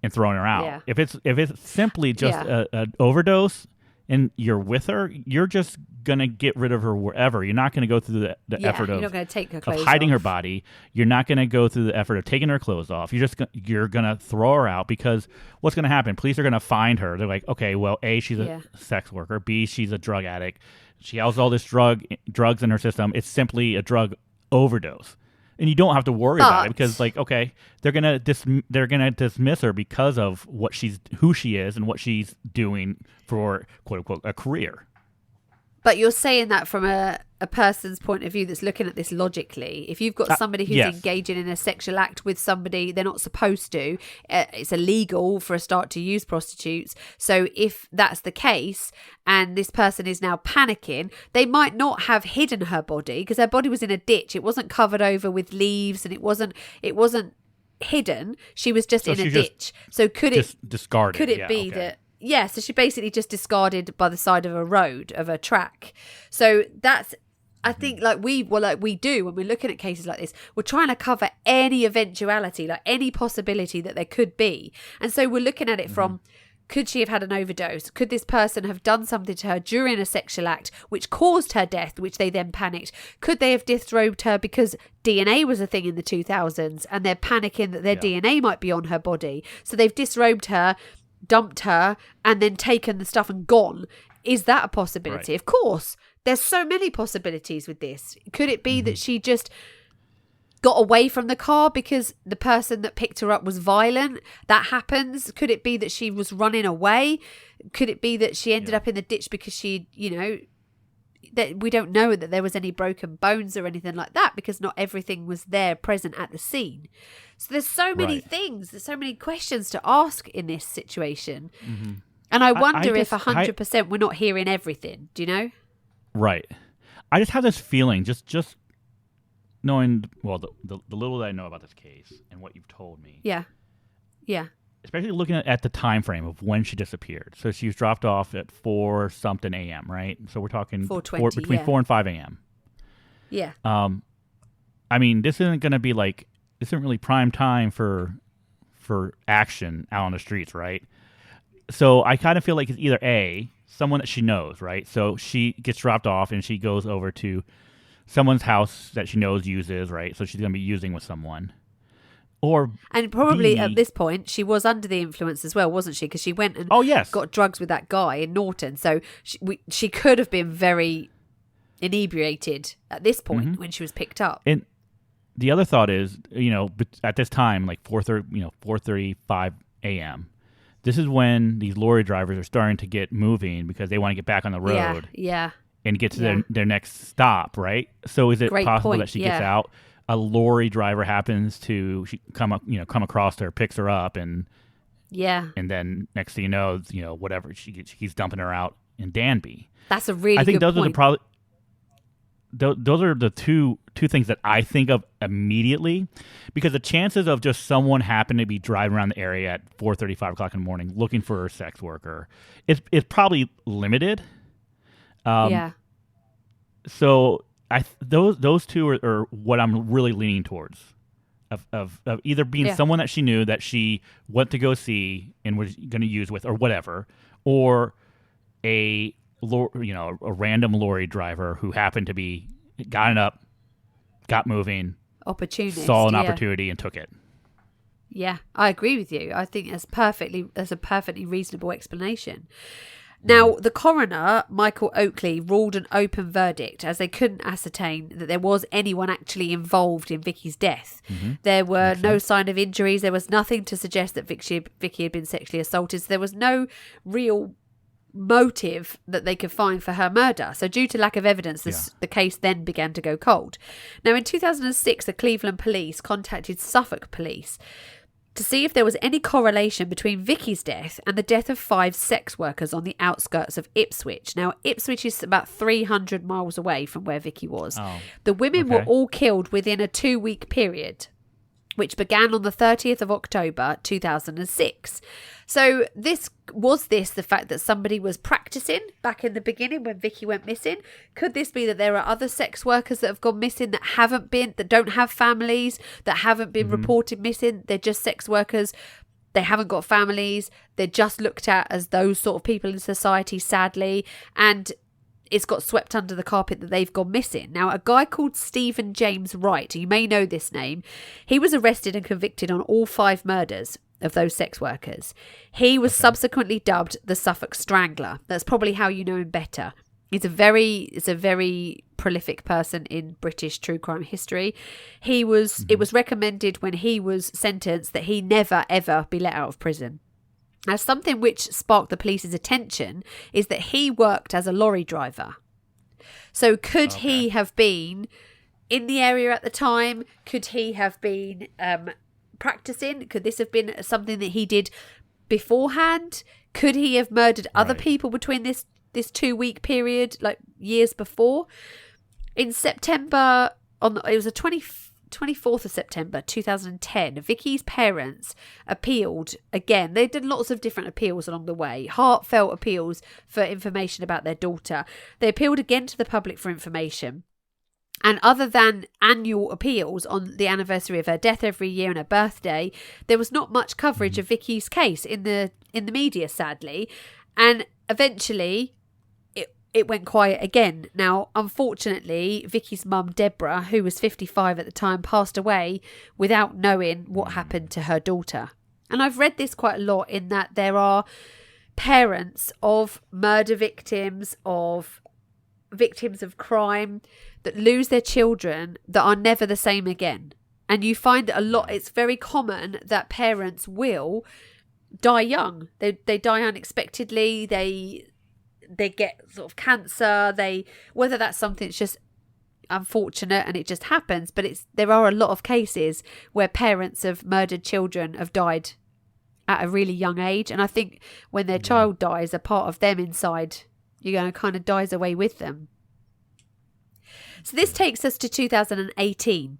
and throwing her out. Yeah. If it's simply just an overdose and you're with her, you're just gonna get rid of her wherever. You're not gonna go through the effort of, you're not gonna take her clothes hiding off. her body. You're not gonna go through the effort of taking her clothes off. You're gonna throw her out, because what's gonna happen? Police are gonna find her. They're like, okay, well, A, she's a sex worker. B, she's a drug addict. She has all this drugs in her system. It's simply a drug overdose. And you don't have to worry about it, because, like, okay, they're gonna dismiss her because of who she is and what she's doing for, quote unquote, a career. But you're saying that from a person's point of view that's looking at this logically. If you've got somebody who's engaging in a sexual act with somebody they're not supposed to, it's illegal for a start to use prostitutes. So if that's the case and this person is now panicking, they might not have hidden her body, because her body was in a ditch. It wasn't covered over with leaves and it wasn't hidden. She was just in a ditch. So could it be that... Yeah, so she basically just discarded by the side of a road, of a track. So that's, I think, like we do when we're looking at cases like this, we're trying to cover any eventuality, like any possibility that there could be. And so we're looking at it from, could she have had an overdose? Could this person have done something to her during a sexual act which caused her death, which they then panicked? Could they have disrobed her because DNA was a thing in the 2000s and they're panicking that their DNA might be on her body? So they've disrobed her, dumped her, and then taken the stuff and gone. Is that a possibility? Right. Of course. There's so many possibilities with this. Could it be that she just got away from the car because the person that picked her up was violent? That happens. Could it be that she was running away? Could it be that she ended up in the ditch because she, that we don't know that there was any broken bones or anything like that, because not everything was there present at the scene. So there's so many things, there's so many questions to ask in this situation. And I wonder if 100% we're not hearing everything. Do you know? Right. I just have this feeling, just knowing, well, the little that I know about this case and what you've told me. Yeah. Especially looking at the time frame of when she disappeared. So she was dropped off at 4 something a.m., right? So we're talking 4:20, between 4 and 5 a.m. Yeah. I mean, this isn't really prime time for action out on the streets, right? So I kind of feel like it's either A, someone that she knows, right? So she gets dropped off and she goes over to someone's house that she knows uses, right? So she's going to be using with someone. And probably at this point she was under the influence as well, wasn't she? Because she went and got drugs with that guy in Norton. So she could have been very inebriated at this point when she was picked up. And the other thought is, at this time, like 4:35 a.m., this is when these lorry drivers are starting to get moving because they want to get back on the road and get to their next stop, right? So is it possible that she gets out, a lorry driver happens to come across her, picks her up, and then next thing you know, whatever, he's dumping her out in Danby. That's a really good point. Those are the two things that I think of immediately, because the chances of just someone happening to be driving around the area at 4:30, 5 o'clock in the morning looking for a sex worker, it's probably limited. So those two are what I'm really leaning towards, of either being someone that she knew that she went to go see and was going to use with or whatever, or a random lorry driver who happened to be got moving, saw an opportunity and took it. Yeah, I agree with you. I think that's a perfectly reasonable explanation. Now, the coroner, Michael Oakley, ruled an open verdict as they couldn't ascertain that there was anyone actually involved in Vicky's death. There were no sign of injuries. There was nothing to suggest that Vicky had been sexually assaulted. So there was no real motive that they could find for her murder. So due to lack of evidence, the case then began to go cold. Now, in 2006, the Cleveland police contacted Suffolk police to see if there was any correlation between Vicky's death and the death of 5 sex workers on the outskirts of Ipswich. Now, Ipswich is about 300 miles away from where Vicky was. The women were all killed within a 2-week period, which began on the 30th of October 2006. So the fact that somebody was practicing back in the beginning when Vicky went missing? Could this be that there are other sex workers that have gone missing that don't have families, that haven't been reported missing? They're just sex workers. They haven't got families. They're just looked at as those sort of people in society, sadly. And it's got swept under the carpet that they've gone missing. Now, a guy called Stephen James Wright, you may know this name, he was arrested and convicted on all 5 murders of those sex workers. He was subsequently dubbed the Suffolk Strangler. That's probably how you know him better. He's a very prolific person in British true crime history. It was recommended when he was sentenced that he never ever be let out of prison. Now, something which sparked the police's attention is that he worked as a lorry driver. So could he have been in the area at the time? Could he have been practicing? Could this have been something that he did beforehand? Could he have murdered other people between this 2-week period, like years before? In September, it was the 24th of September 2010, Vicky's parents appealed again. They did lots of different appeals along the way, heartfelt appeals for information about their daughter. They appealed again to the public for information. And other than annual appeals on the anniversary of her death every year and her birthday, there was not much coverage of Vicky's case in the media, sadly. And eventually it went quiet again. Now, unfortunately, Vicky's mum, Deborah, who was 55 at the time, passed away without knowing what happened to her daughter. And I've read this quite a lot, in that there are parents of murder victims, of victims of crime, that lose their children that are never the same again. And you find that a lot, it's very common that parents will die young. They die unexpectedly. They get sort of cancer. Whether that's something that's just unfortunate and it just happens, but there are a lot of cases where parents of murdered children have died at a really young age. And I think when their child dies, a part of them inside, kind of dies away with them. So this takes us to 2018.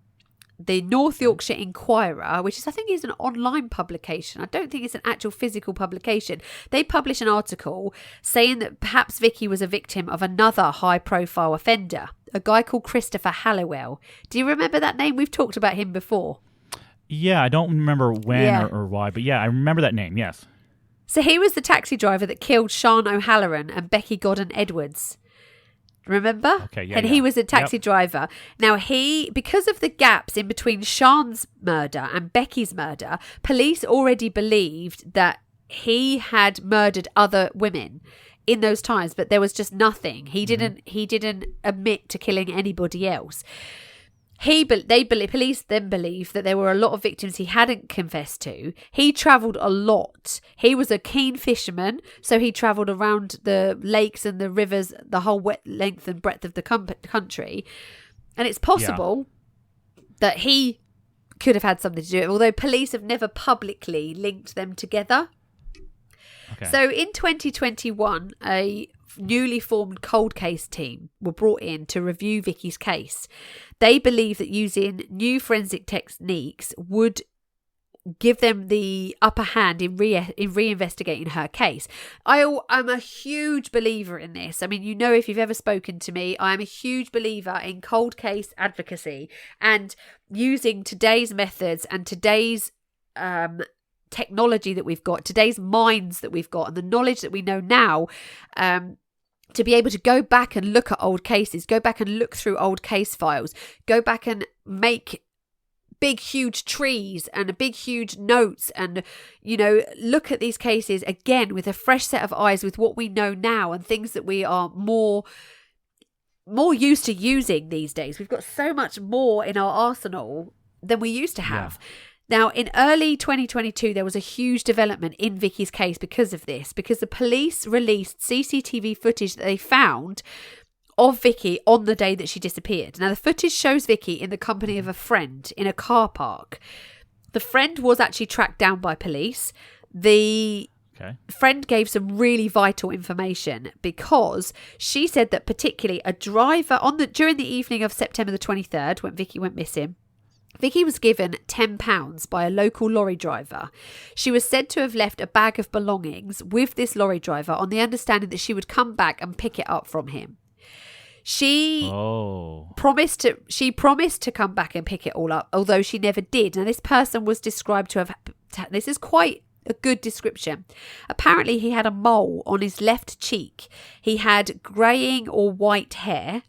The North Yorkshire Inquirer, which I think is an online publication. I don't think it's an actual physical publication. They publish an article saying that perhaps Vicky was a victim of another high-profile offender, a guy called Christopher Halliwell. Do you remember that name? We've talked about him before. Yeah, I don't remember when or why, but yeah, I remember that name, yes. So he was the taxi driver that killed Sian O'Halloran and Becky Godden Edwards. Remember? Okay, yeah. And he was a taxi driver. Now, because of the gaps in between Sian's murder and Becky's murder, police already believed that he had murdered other women in those times, but there was just nothing. He didn't admit to killing anybody else. Police then believe that there were a lot of victims he hadn't confessed to. He travelled a lot. He was a keen fisherman, so he travelled around the lakes and the rivers, the whole length and breadth of the country. And it's possible that he could have had something to do with it, although police have never publicly linked them together. Okay. So in 2021, a newly formed cold case team were brought in to review Vicky's case. They believe that using new forensic techniques would give them the upper hand in reinvestigating her case. I'm a huge believer in this. I mean, you know, if you've ever spoken to me, I am a huge believer in cold case advocacy and using today's methods and today's technology that we've got, today's minds that we've got, and the knowledge that we know now, to be able to go back and look at old cases, go back and look through old case files, go back and make big huge trees and big huge notes, and look at these cases again with a fresh set of eyes, with what we know now and things that we are more used to using these days. We've got so much more in our arsenal than we used to have. Now, in early 2022, there was a huge development in Vicky's case because of this, because the police released CCTV footage that they found of Vicky on the day that she disappeared. Now, the footage shows Vicky in the company of a friend in a car park. The friend was actually tracked down by police. The friend gave some really vital information, because she said that particularly a driver during the evening of September the 23rd, when Vicky went missing, Vicky was given £10 by a local lorry driver. She was said to have left a bag of belongings with this lorry driver on the understanding that she would come back and pick it up from him. She promised to come back and pick it all up, although she never did. Now, this person was described to have, this is quite a good description. Apparently, he had a mole on his left cheek. He had greying or white hair.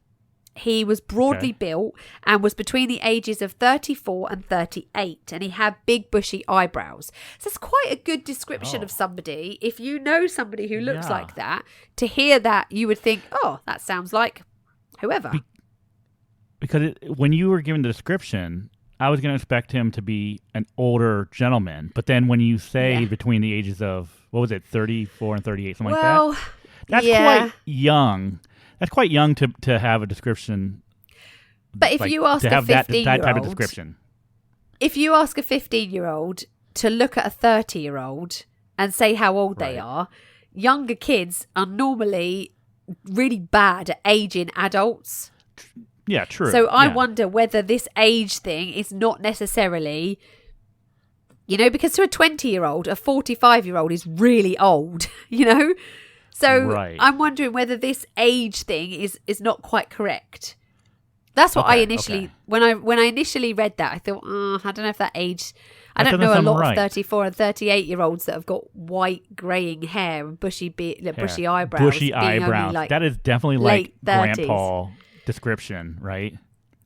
He was broadly built and was between the ages of 34 and 38, and he had big bushy eyebrows. So it's quite a good description of somebody. If you know somebody who looks like that, to hear that, you would think, oh, that sounds like whoever. Because when you were given the description, I was going to expect him to be an older gentleman. But then when you say between the ages of, 34 and 38, something like that? That's quite young. That's quite young to have a description. But if you ask a 15-year-old, that type of description. If you ask a 15-year-old to look at a 30-year-old and say how old they are, younger kids are normally really bad at aging adults. Yeah, true. So I wonder whether this age thing is not necessarily, because to a 20-year-old, a 45-year-old is really old, So I'm wondering whether this age thing is not quite correct. That's what I initially, when I initially read that, I thought, I don't know if that age, I don't know a lot of 34 and 38-year-olds that have got white graying hair and bushy eyebrows. Bushy eyebrows. That is definitely like grandpa description, right?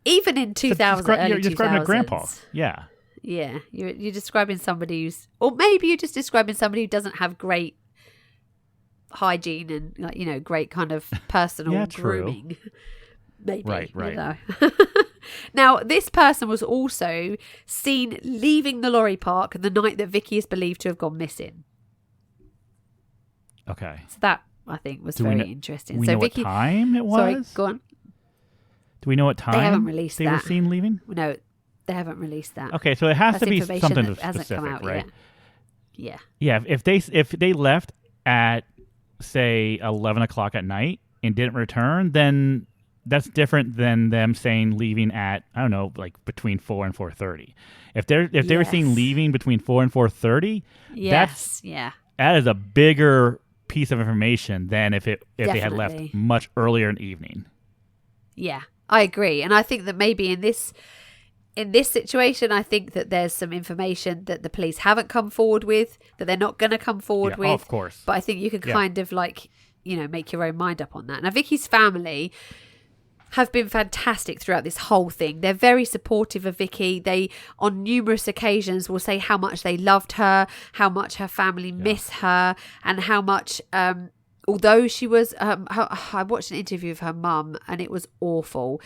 Even in 2000, you're describing a grandpa. Yeah. Yeah. You're describing somebody who's, or maybe you're just describing somebody who doesn't have great hygiene and great kind of personal grooming. Maybe. Right. Now, this person was also seen leaving the lorry park the night that Vicky is believed to have gone missing. Okay. So that, I think, was very interesting. Do we know Vicky, what time it was? Sorry, go on. Do we know what time they haven't released they were seen leaving? No, they haven't released that. Okay, so it has to be something that hasn't specific, come out right? Yet. Yeah. If they left at, say, 11 o'clock at night and didn't return, then that's different than them saying leaving at, I don't know, like between 4 and 4:30. If they were seen leaving between 4 and 4:30, that is a bigger piece of information than if they had left much earlier in the evening. Yeah, I agree, and I think that maybe in this situation, I think that there's some information that the police haven't come forward with, that they're not going to come forward with. Oh, of course. But I think you could kind of make your own mind up on that. Now, Vicky's family have been fantastic throughout this whole thing. They're very supportive of Vicky. They, on numerous occasions, will say how much they loved her, how much her family miss her, and how much although she was, I watched an interview of her mum and it was awful.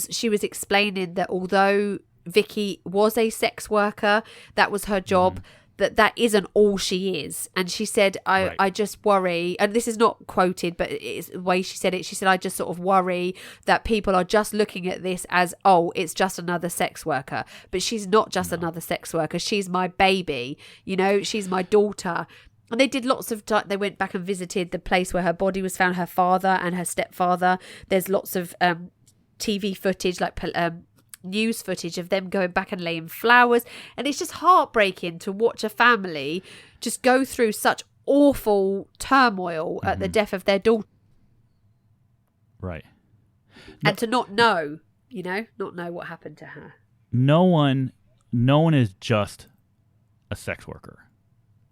She was explaining that although Vicky was a sex worker, that was her job, that isn't all she is. And she said, I just worry, and this is not quoted, but it's the way she said it. She said, I just sort of worry that people are just looking at this as, oh, it's just another sex worker. But she's not just another sex worker. She's my baby. She's my daughter. And they did lots of, they went back and visited the place where her body was found, her father and her stepfather. There's lots of TV footage, like news footage of them going back and laying flowers. And it's just heartbreaking to watch a family just go through such awful turmoil at the death of their daughter. Right. And to not know what happened to her. No one is just a sex worker.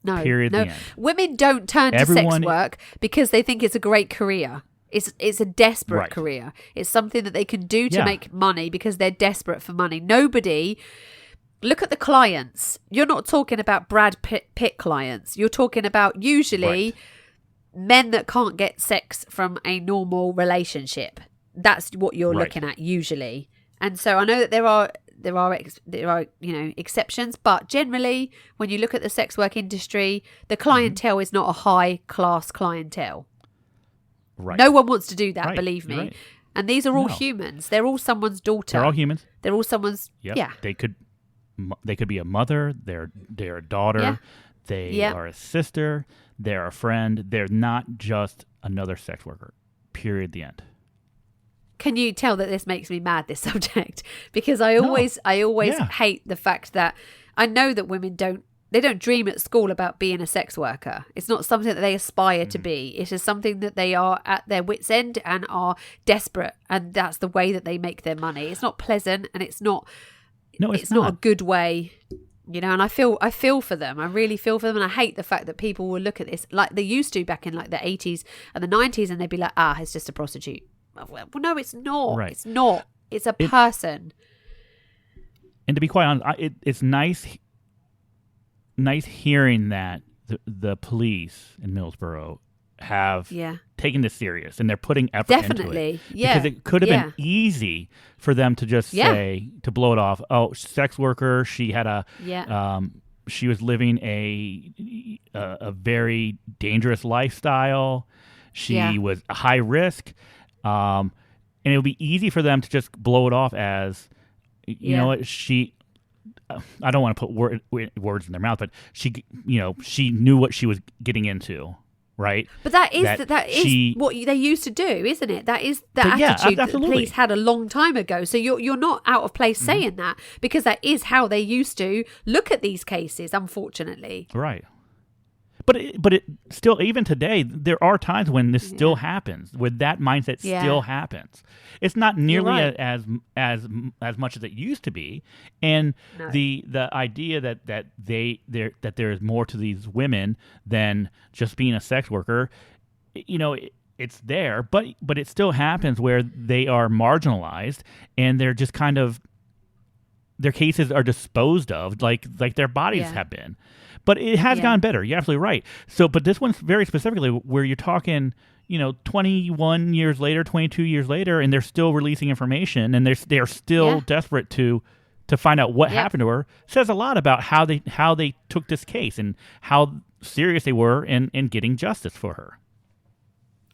No. Period. No. The end. Women don't turn to sex work because they think it's a great career. It's a desperate career. It's something that they can do to make money because they're desperate for money. Nobody... Look at the clients. You're not talking about Brad Pitt clients. You're talking about usually men that can't get sex from a normal relationship. That's what you're looking at usually. And so I know that there are exceptions, but generally when you look at the sex work industry, the clientele is not a high class clientele. Right. No one wants to do that, believe me. Right. And these are all humans. They're all someone's daughter. They're all humans. They're all someone's They could be a mother, they're a daughter, they are a sister, they're a friend. They're not just another sex worker. Period. The end. Can you tell that this makes me mad, this subject? Because I always hate the fact that I know that women don't dream at school about being a sex worker. It's not something that they aspire to be. It is something that they are at their wits' end and are desperate, and that's the way that they make their money. It's not pleasant, and it's not a good way, and I feel for them. I really feel for them, and I hate the fact that people will look at this like they used to back in like the 80s and the 90s, and they'd be like, it's just a prostitute. Well, no, it's not. Right. It's not. It's a person. And to be quite honest, it's nice hearing that the police in Middlesbrough have taken this serious and they're putting effort into it. Because it could have been easy for them to just say, to blow it off, oh, sex worker, she had she was living a very dangerous lifestyle. She was a high risk. And it would be easy for them to just blow it off as, you know what, I don't want to put words in their mouth, but she knew what she was getting into, right? But that is what they used to do, isn't it? That is the attitude that the police had a long time ago. So you're not out of place saying that, because that is how they used to look at these cases, unfortunately. Right. But it still, even today, there are times when this still happens, where that mindset still happens. It's not nearly as much as it used to be, and the idea that there is more to these women than just being a sex worker, it's there, but it still happens where they are marginalized and they're just kind of, their cases are disposed of like their bodies have been. But it has gotten better. You're absolutely right. So, but this one's very specifically where you're talking, 21 years later, 22 years later, and they're still releasing information, and they're still desperate to find out what happened to her. Says a lot about how they took this case and how serious they were in getting justice for her.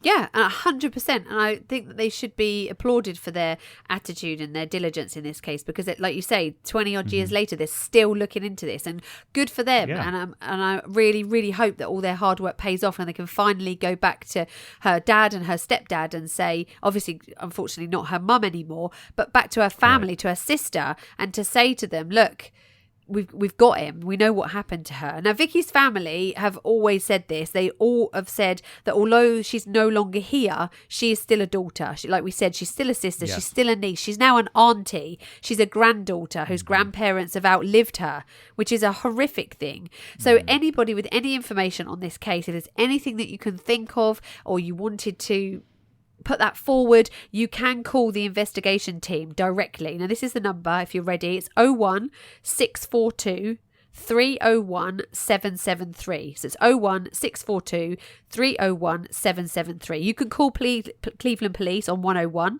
Yeah, 100%. And I think that they should be applauded for their attitude and their diligence in this case, because, like you say, 20 odd years later, they're still looking into this, and good for them. Yeah. And I really, really hope that all their hard work pays off and they can finally go back to her dad and her stepdad and say, obviously, unfortunately, not her mum anymore, but back to her family, to her sister, and to say to them, look, we've got him. We know what happened to her. Now, Vicky's family have always said this. They all have said that although she's no longer here, she is still a daughter. Like we said, she's still a sister. Yes. She's still a niece. She's now an auntie. She's a granddaughter whose grandparents have outlived her, which is a horrific thing. So anybody with any information on this case, if there's anything that you can think of or you wanted to put that forward, you can call the investigation team directly. Now, this is the number if you're ready. It's 01 642 301 773. So it's 01 642 301 773. You can call Cleveland Police on 101.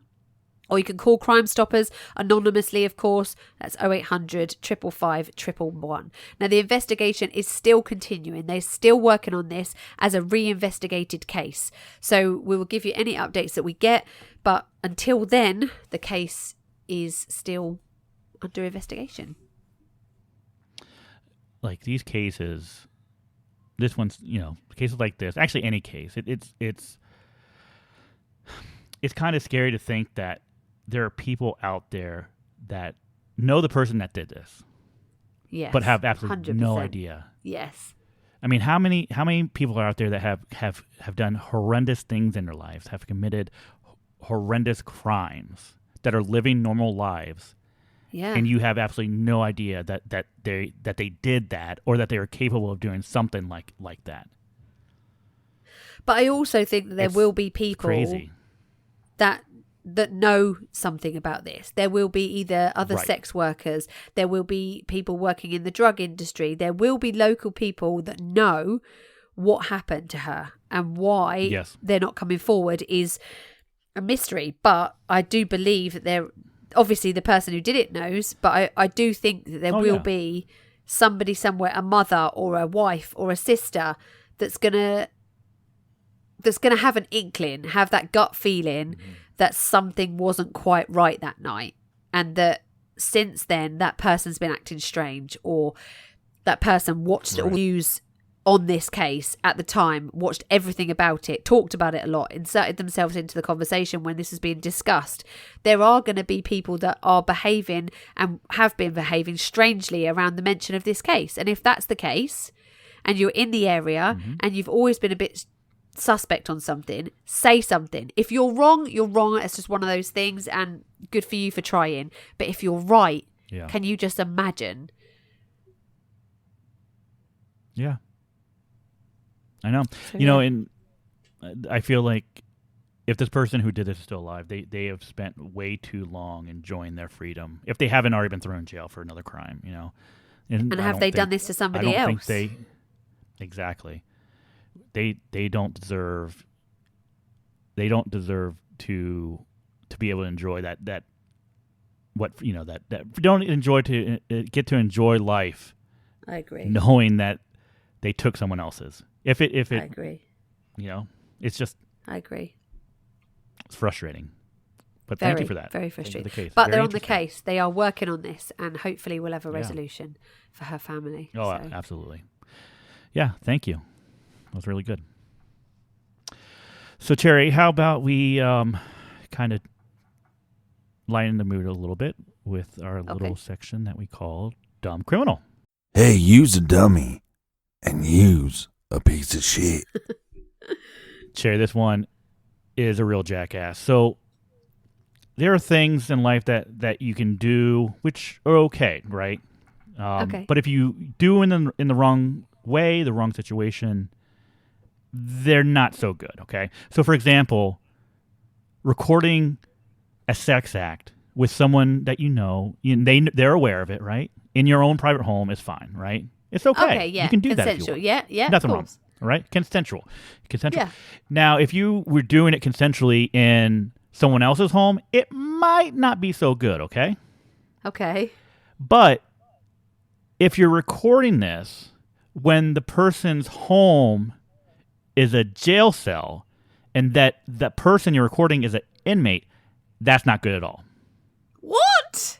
Or you can call Crime Stoppers anonymously, of course. That's 0800 555 111. Now, the investigation is still continuing. They're still working on this as a reinvestigated case. So we will give you any updates that we get. But until then, the case is still under investigation. Like these cases, this one's, cases like this, actually any case, it's kind of scary to think that there are people out there that know the person that did this, yes, but have absolutely 100%. No idea. Yes. I mean, how many people are out there that have done horrendous things in their lives, have committed horrendous crimes, that are living normal lives, and you have absolutely no idea that they did that, or that they are capable of doing something like that. But I also think that there will be people crazy. that know something about this. There will be either other sex workers, there will be people working in the drug industry, there will be local people that know what happened to her, and why they're not coming forward is a mystery. But I do believe that obviously the person who did it knows, but I do think that there will be somebody somewhere, a mother or a wife or a sister, that's gonna have an inkling, have that gut feeling that something wasn't quite right that night, and that since then that person's been acting strange, or that person watched all news on this case at the time, watched everything about it, talked about it a lot, inserted themselves into the conversation when this is being discussed. There are going to be people that are behaving and have been behaving strangely around the mention of this case. And if that's the case, and you're in the area and you've always been a bit suspect on something, say something. If you're wrong, you're wrong. It's just one of those things, and good for you for trying. But if you're right, can you just imagine? Yeah. I know. So, and I feel like if this person who did this is still alive, they have spent way too long enjoying their freedom, if they haven't already been thrown in jail for another crime, And have they done this to somebody else? Exactly. They don't deserve to be able to enjoy that don't enjoy to get to enjoy life. I agree. Knowing that they took someone else's. If it I agree. It's just, I agree. It's frustrating. But thank you for that. Very frustrating. The case. But very they're on the case. They are working on this, and hopefully we'll have a resolution for her family. Oh, absolutely. Yeah, thank you. That was really good. So, Cherry, how about we kind of lighten the mood a little bit with our little section that we call Dumb Criminal. Hey, use a dummy and use a piece of shit. Cherry, this one is a real jackass. So there are things in life that you can do which are okay, right? But if you do in the wrong way, the wrong situation, they're not so good, okay? So, for example, recording a sex act with someone that they're aware of it, right? In your own private home is fine, right? It's okay. Okay, yeah. You can do consensual. that if you want. Yeah, nothing wrong, right? Consensual. Yeah. Now, if you were doing it consensually in someone else's home, it might not be so good, okay? Okay. But if you're recording this when the person's home is a jail cell, and that person you're recording is an inmate, that's not good at all. What?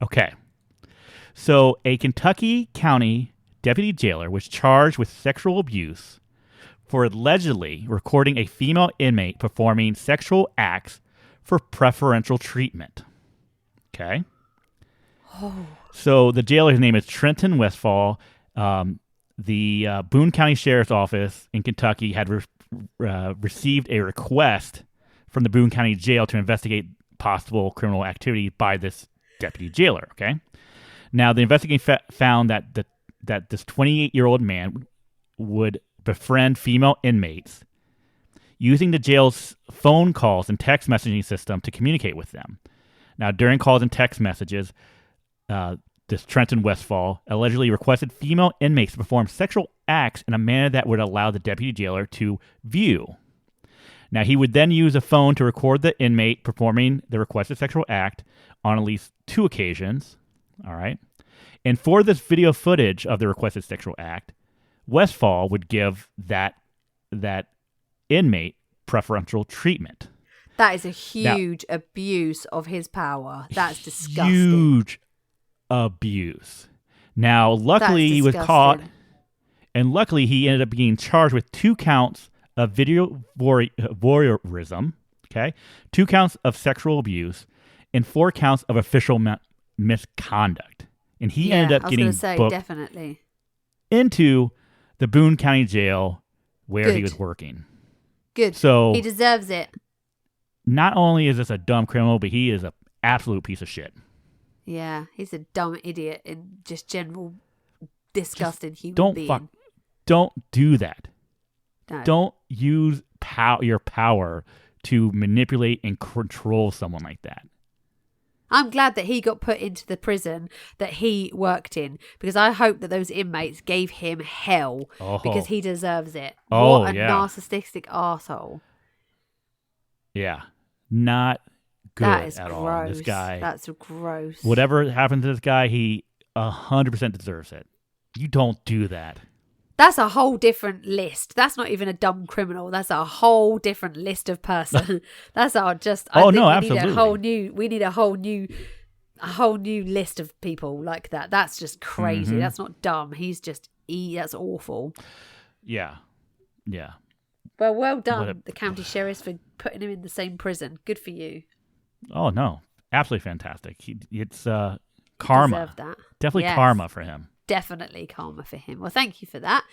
Okay. So a Kentucky County deputy jailer was charged with sexual abuse for allegedly recording a female inmate performing sexual acts for preferential treatment. Okay. Oh. So the jailer's name is Trenton Westfall. The Boone County Sheriff's Office in Kentucky had received a request from the Boone County Jail to investigate possible criminal activity by this deputy jailer. Okay. Now, the investigation found that this 28-year-old man would befriend female inmates using the jail's phone calls and text messaging system to communicate with them. Now, during calls and text messages, the this Trenton Westfall, allegedly requested female inmates to perform sexual acts in a manner that would allow the deputy jailer to view. Now, he would then use a phone to record the inmate performing the requested sexual act on at least 2 occasions. All right. And for this video footage of the requested sexual act, Westfall would give that inmate preferential treatment. That is a huge abuse of his power. That's disgusting. Huge abuse. Now, luckily he was caught, and luckily he ended up being charged with 2 counts of video voyeurism, okay, 2 counts of sexual abuse, and 4 counts of official misconduct. And he ended up getting booked definitely into the Boone County Jail where he was working. Good. So he deserves it. Not only is this a dumb criminal, but he is an absolute piece of shit. Yeah, he's a dumb idiot and just general disgusting human being. Don't do that. No. Don't use your power to manipulate and control someone like that. I'm glad that he got put into the prison that he worked in, because I hope that those inmates gave him hell because he deserves it. What a narcissistic arsehole. Yeah. Not good that is at gross. all. This guy. That's gross. Whatever happened to this guy, he 100% deserves it. You don't do that. That's a whole different list. That's not even a dumb criminal. That's a whole different list of person. That's our just. I think absolutely. We need a whole new list of people like that. That's just crazy. Mm-hmm. That's not dumb. He's just that's awful. Yeah. Well done, the county sheriffs, for putting him in the same prison. Good for you. Oh no, absolutely fantastic. It's karma. Deserve that. Definitely karma for him. Definitely karma for him. Well, thank you for that.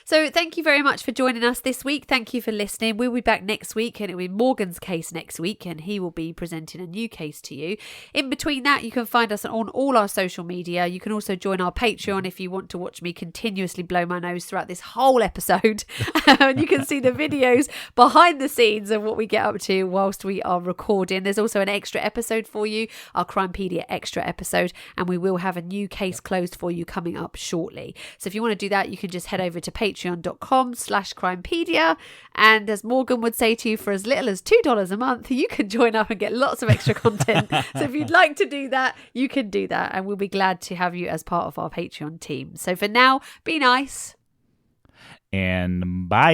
So thank you very much for joining us this week. Thank you for listening. We'll be back next week, and it'll be Morgan's case next week, and he will be presenting a new case to you. In between that, you can find us on all our social media. You can also join our Patreon if you want to watch me continuously blow my nose throughout this whole episode. And you can see the videos behind the scenes of what we get up to whilst we are recording. There's also an extra episode for you, our Crimepedia extra episode, and we will have a new case closed for you coming up shortly. So if you want to do that, you can just head over to patreon.com/Crimepedia, and as Morgan would say to you, for as little as $2 a month, you can join up and get lots of extra content. So if you'd like to do that, you can do that, and we'll be glad to have you as part of our Patreon team. So for now, be nice and bye.